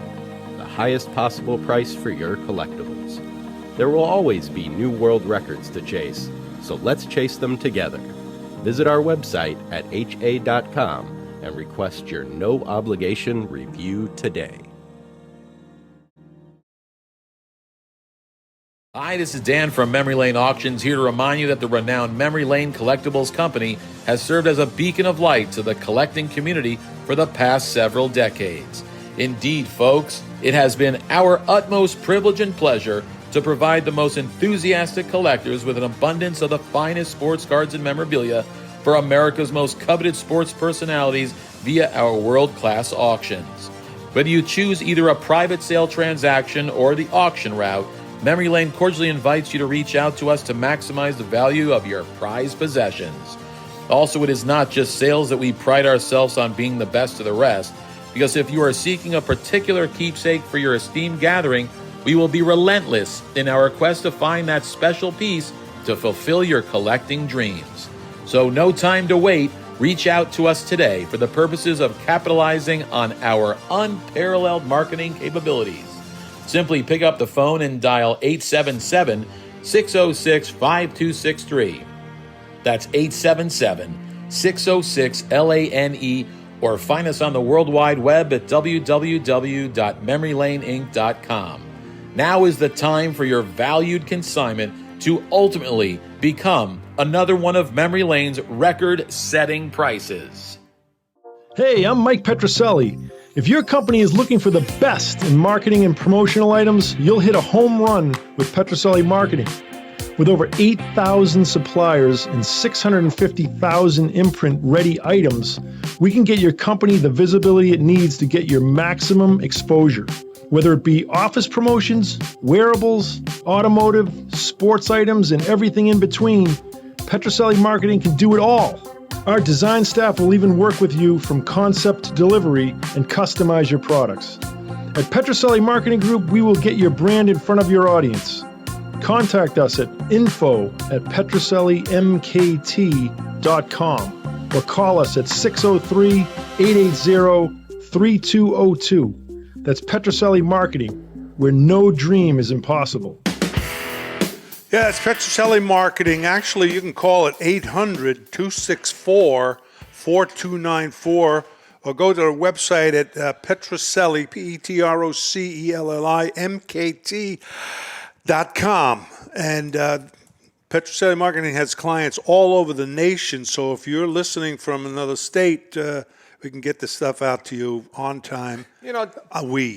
Highest possible price for your collectibles. There will always be new world records to chase, so let's chase them together. Visit our website at ha.com and request your no-obligation review today. Hi, this is Dan from Memory Lane Auctions, here to remind you that the renowned Memory Lane Collectibles Company has served as a beacon of light to the collecting community for the past several decades. Indeed, folks, it has been our utmost privilege and pleasure to provide the most enthusiastic collectors with an abundance of the finest sports cards and memorabilia for America's most coveted sports personalities via our world-class auctions. Whether you choose either a private sale transaction or the auction route, Memory Lane cordially invites you to reach out to us to maximize the value of your prized possessions. Also, it is not just sales that we pride ourselves on being the best of the rest, because if you are seeking a particular keepsake for your esteemed gathering, we will be relentless in our quest to find that special piece to fulfill your collecting dreams. So no time to wait. Reach out to us today for the purposes of capitalizing on our unparalleled marketing capabilities. Simply pick up the phone and dial 877-606-5263. That's 877-606-LANE, or find us on the World Wide Web at www.memorylaneinc.com. Now is the time for your valued consignment to ultimately become another one of Memory Lane's record-setting prices. Hey, I'm Mike Petroselli. If your company is looking for the best in marketing and promotional items, you'll hit a home run with Petroselli Marketing. With over 8,000 suppliers and 650,000 imprint-ready items, we can get your company the visibility it needs to get your maximum exposure. Whether it be office promotions, wearables, automotive, sports items, and everything in between, Petroselli Marketing can do it all. Our design staff will even work with you from concept to delivery and customize your products. At Petroselli Marketing Group, we will get your brand in front of your audience. Contact us at info@petrosellimkt.com or call us at 603-880-3202. That's Petroselli Marketing, where no dream is impossible. Yeah, it's Petroselli Marketing. Actually, you can call it 800-264-4294 or go to our website at Petroselli, Petroselli-MKT.com. And Petroselli Marketing has clients all over the nation, so if you're listening from another state, we can get the stuff out to you on time. You know,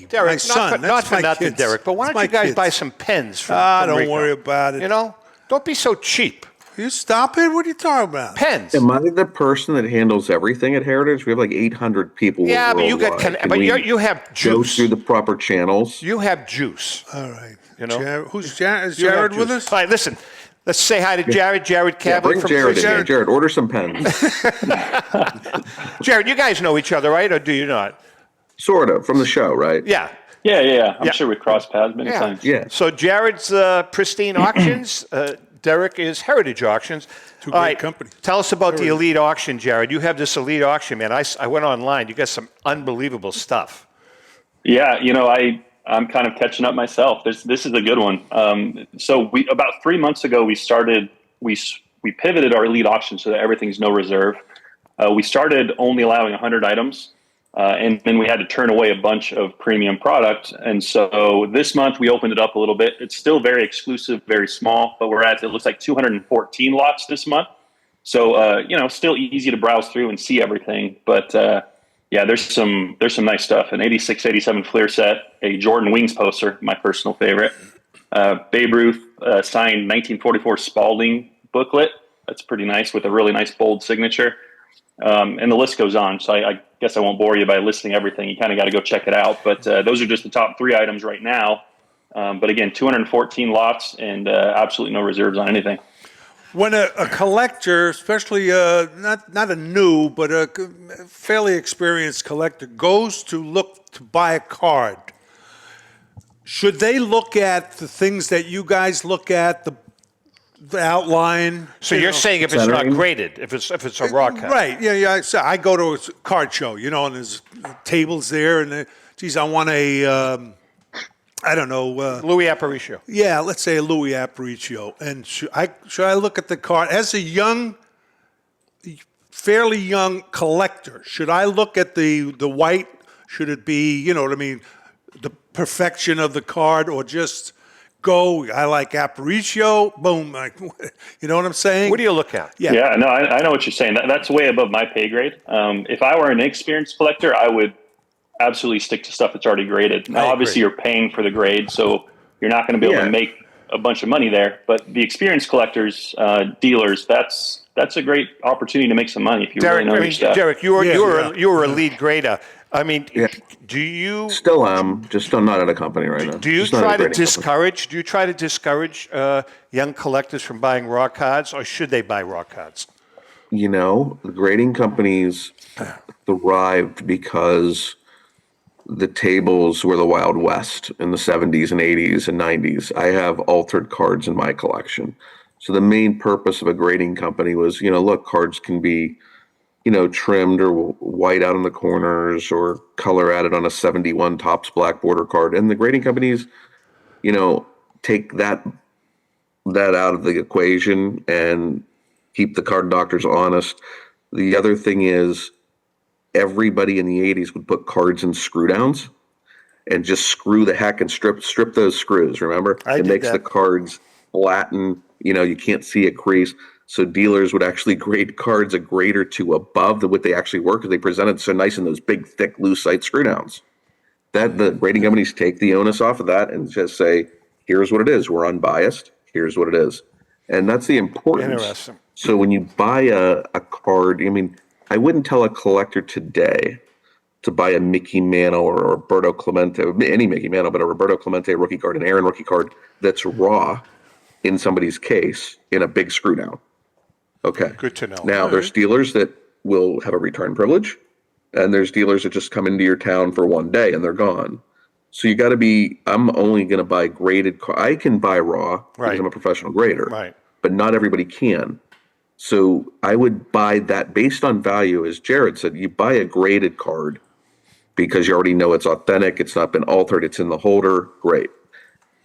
Derek, my son, not for my nothing, kids. Derek, but why don't That's you guys kids. buy some pens from don't Rico? worry about it. You know, don't be so cheap. You stop it. What are you talking about? Pens. Am I the person that handles everything at Heritage? We have like 800 people. Yeah, but you worldwide. got, Can but we you have go juice. through the proper channels. You have juice. All right. You know, Jared, who's Jared? Is You have Jared with juice. us? All right, listen. Let's say hi to Jared. Jared Kavlie Bring from Jared in Pristine. here. Jared, order some pens. Jared, you guys know each other, right? Or do you not? Sort of, from the show, right? Yeah. Yeah. I'm sure we crossed paths many times. Yeah. So Jared's Pristine Auctions. Derek is Heritage Auctions. Two All great right, companies. Tell us about the Elite Auction, Jared. You have this Elite Auction, man. I went online. You got some unbelievable stuff. Yeah, I'm kind of catching up myself. This is a good one. So we about 3 months ago we pivoted our Elite Auction so that everything's no reserve. We started only allowing 100 items, and then we had to turn away a bunch of premium product. And so this month we opened it up a little bit. It's still very exclusive, very small, but it looks like 214 lots this month. So still easy to browse through and see everything, but. Yeah, there's some nice stuff. An 86, 87 Fleer set, a Jordan Wings poster, my personal favorite. Babe Ruth signed 1944 Spalding booklet. That's pretty nice with a really nice bold signature. And the list goes on. So I guess I won't bore you by listing everything. You kind of got to go check it out. But those are just the top 3 items right now. But again, 214 lots and absolutely no reserves on anything. When a collector, especially not a new, but a fairly experienced collector, goes to look to buy a card, should they look at the things that you guys look at, the outline? So you're saying if it's not graded, if it's a raw card. Right, yeah. So I go to a card show, and there's tables there, and geez, I want a... I don't know. Louis Aparicio. Yeah, let's say a Louis Aparicio. And should I look at the card as a fairly young collector? Should I look at the white? Should it be, the perfection of the card, or just go? I like Aparicio. Boom. You know what I'm saying? What do you look at? Yeah. No, I know what you're saying. That's way above my pay grade. If I were an experienced collector, I would absolutely stick to stuff that's already graded. Now, obviously, you're paying for the grade, so you're not going to be able to make a bunch of money there. But the experienced collectors, dealers, that's a great opportunity to make some money if you really know your stuff. Derek, you were a lead grader. I mean, do you still am just not at a company right now? Do you try to discourage? Do you try to discourage young collectors from buying raw cards, or should they buy raw cards? The grading companies thrived because the tables were the Wild West in the 70s and 80s and 90s. I have altered cards in my collection. So the main purpose of a grading company was, look, cards can be, trimmed or white out in the corners or color added on a 71 Topps black border card. And the grading companies, take that out of the equation and keep the card doctors honest. The other thing is, everybody in the 80s would put cards in screw downs and just screw the heck and strip those screws, remember? It makes the cards flatten, you can't see a crease. So dealers would actually grade cards a grade or two above what they actually were because they presented so nice in those big, thick, loose-site screw downs. That the grading companies take the onus off of that and just say, here's what it is. We're unbiased. Here's what it is. And that's the importance. Interesting. So when you buy a card, I wouldn't tell a collector today to buy a Mickey Mantle or Roberto Clemente, any Mickey Mantle, but a Roberto Clemente rookie card, an Aaron rookie card that's raw in somebody's case in a big screw down. Okay. Good to know. Now, there's dealers that will have a return privilege, and there's dealers that just come into your town for one day and they're gone. So you got to be, I'm only going to buy graded cards. I can buy raw because I'm a professional grader, but not everybody can. So I would buy that based on value, as Jared said. You buy a graded card because you already know it's authentic, it's not been altered, it's in the holder, great.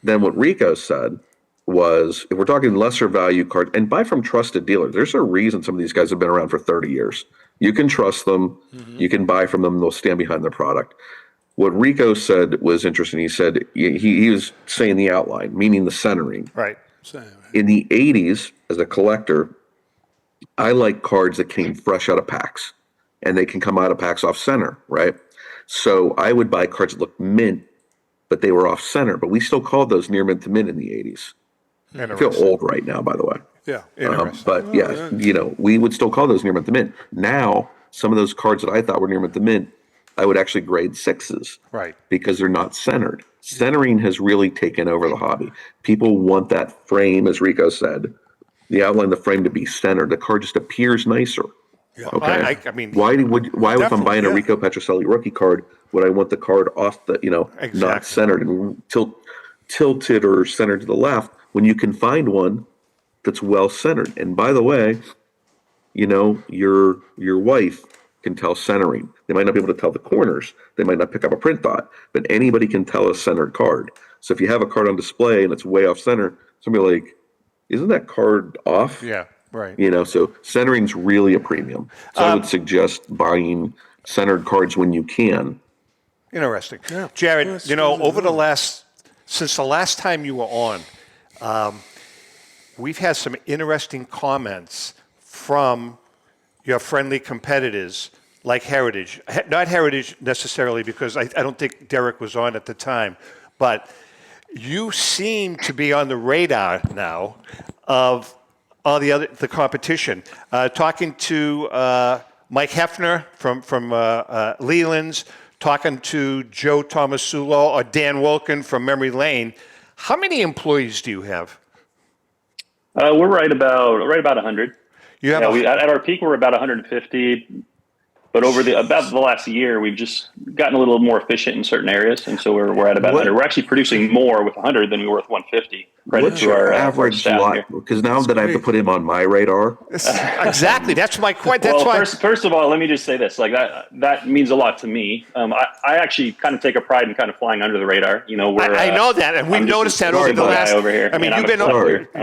Then what Rico said was, if we're talking lesser value cards, and buy from trusted dealers. There's a reason some of these guys have been around for 30 years. You can trust them, you can buy from them, they'll stand behind their product. What Rico said was interesting. He said, he was saying the outline, meaning the centering. Right. In the 80s, as a collector, I like cards that came fresh out of packs, and they can come out of packs off center, right? So I would buy cards that looked mint, but they were off center. But we still called those near mint to mint in the 80s. I feel old right now, by the way. Yeah, but yeah, we would still call those near mint to mint. Now, some of those cards that I thought were near mint to mint, I would actually grade 6s, right? Because they're not centered. Centering has really taken over the hobby. People want that frame, as Rico said, the outline of the frame to be centered. The card just appears nicer. Yeah. Okay. I mean, why if I'm buying a Rico Petrocelli rookie card, would I want the card off the, not centered and tilted or centered to the left when you can find one that's well centered? And by the way, your wife can tell centering. They might not be able to tell the corners. They might not pick up a print dot, but anybody can tell a centered card. So if you have a card on display and it's way off center, somebody like, isn't that card off? Yeah, right. So centering's really a premium. So I would suggest buying centered cards when you can. Interesting. Yeah. Jared, Yes, since the last time you were on, we've had some interesting comments from your friendly competitors like Heritage. Not Heritage necessarily, because I don't think Derek was on at the time, but you seem to be on the radar now of all the competition. Talking to Mike Hefner from Leland's, talking to Joe Tomasulo or Dan Wolkin from Memory Lane. How many employees do you have? We're right about 100. You have at our peak we're about 150. But over about the last year, we've just gotten a little more efficient in certain areas, and so we're at about 100. We're actually producing more with 100 than we were with 150. What's your average lot? Because now that I have to put him on my radar. Exactly. That's my question. Well, first of all, let me just say this. Like that means a lot to me. I actually kind of take a pride in kind of flying under the radar. I know that, and we've noticed that over the last. Over here. I mean, you've been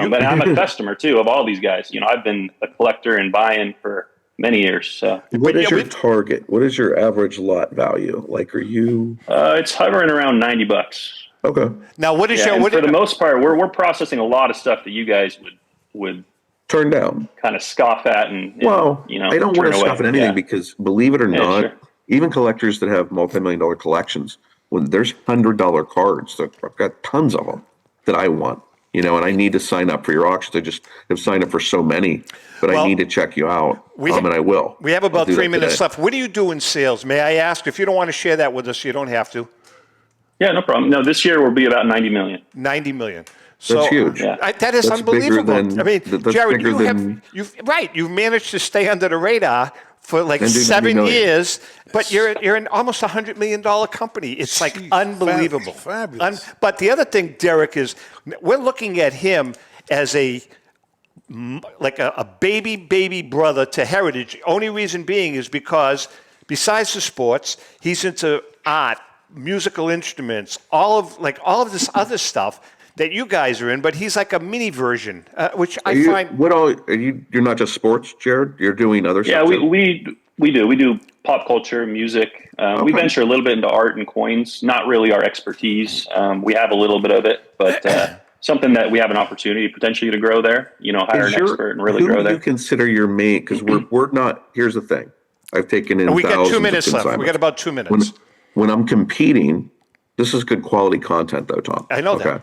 but I'm a customer too of all these guys. I've been a collector and buying for many years. So what is your target? What is your average lot value? Like, are you? It's hovering around $90. Okay. Now, what is for the most part, we're processing a lot of stuff that you guys would turn down, kind of scoff at, and I don't want to scoff at anything because, believe it or not, sure. even collectors that have multi-million-dollar collections, when there's $100 cards, I've got tons of them that I want. And I need to sign up for your auctions. I just have signed up for so many, but I need to check you out, and I will. We have about 3 minutes left. What do you do in sales? May I ask? If you don't want to share that with us, you don't have to. Yeah, no problem. No, this year will be about 90 million. 90 million. That's huge. That is unbelievable. Jared, you've managed to stay under the radar for like 7 years, but you're an almost $100 million company. It's like unbelievable. Fabulous. But the other thing, Derek, is we're looking at him as a baby brother to Heritage. Only reason being is because besides the sports, he's into art, musical instruments, all of this other stuff that you guys are in, but he's like a mini version, which I find. You're not just sports, Jared. You're doing other stuff. Yeah, too? we do. We do pop culture, music. We venture a little bit into art and coins. Not really our expertise. We have a little bit of it, but something that we have an opportunity potentially to grow there. Hire an expert and really grow there. Who do you consider your main? Because we're not. Here's the thing. I've taken in. And we got 2 minutes left. We got about 2 minutes. When I'm competing, this is good quality content, though, Tom. I know that.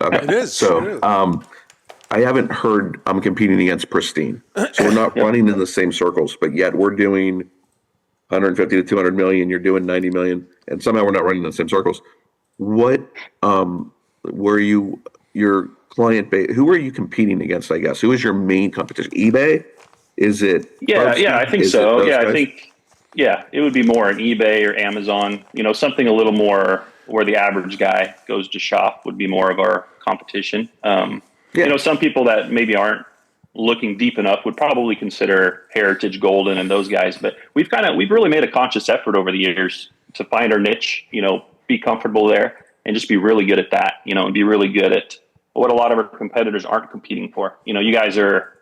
Okay. It is. So, I haven't heard I'm competing against Pristine. So we're not running in the same circles, but yet we're doing 150 to 200 million. You're doing 90 million, and somehow we're not running in the same circles. What, were you, your client base, who are you competing against, I guess? Who is your main competition? eBay? Is it? Yeah, I think so. It would be more an eBay or Amazon, something a little more where the average guy goes to shop would be more of our competition. Some people that maybe aren't looking deep enough would probably consider Heritage, Golden, and those guys. But we've really made a conscious effort over the years to find our niche, be comfortable there and just be really good at that, and be really good at what a lot of our competitors aren't competing for. You guys are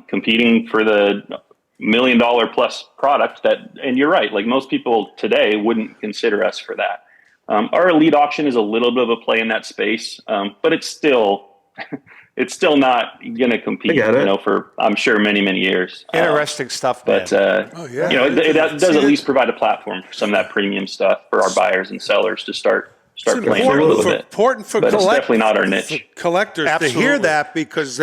competing for the $1 million plus product and you're right. Like most people today wouldn't consider us for that. Our elite auction is a little bit of a play in that space, but it's still not going to compete, for I'm sure many, many years. Interesting stuff, man. But it does at least provide a platform for some of that premium stuff for our buyers and sellers to start playing there a little bit. Important for but it's definitely not our niche. Collectors to hear that because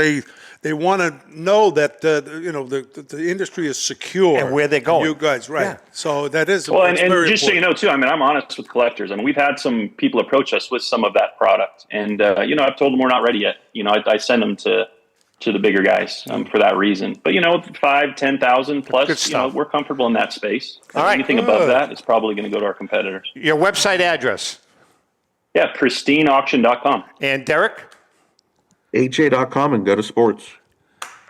they want to know that the industry is secure and where they're going. You guys, right? Yeah. So that is and just important. So you know too. I mean, I'm honest with collectors. I mean, we've had some people approach us with some of that product, and I've told them we're not ready yet. I send them to to the bigger guys for that reason. But 5,000-10,000 plus, we're comfortable in that space. All right. Anything above that is probably going to go to our competitors. Your website address. Yeah, pristineauction.com. And Derek? AJ.com and go to sports.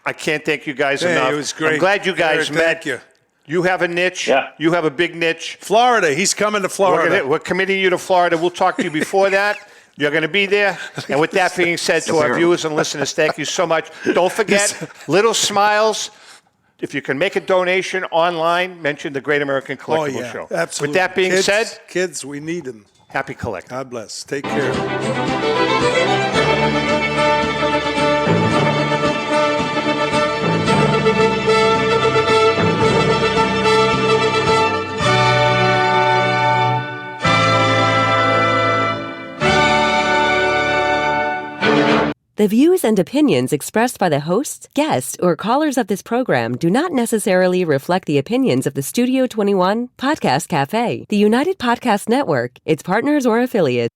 I can't thank you guys Hey, enough. it was great. I'm glad you guys Derek, met. thank you. You have a niche. Yeah. You have a big niche. Florida. He's coming to Florida. We're committing you to Florida. We'll talk to you before that. You're going to be there. And with that being said, to our viewers and listeners, thank you so much. Don't forget, Little Smiles. If you can make a donation online, mention the Great American Collectible Show. Absolutely. With that being said, kids, we need them. Happy collecting. God bless. Take care. The views and opinions expressed by the hosts, guests, or callers of this program do not necessarily reflect the opinions of the Studio 21 Podcast Cafe, the United Podcast Network, its partners, or affiliates.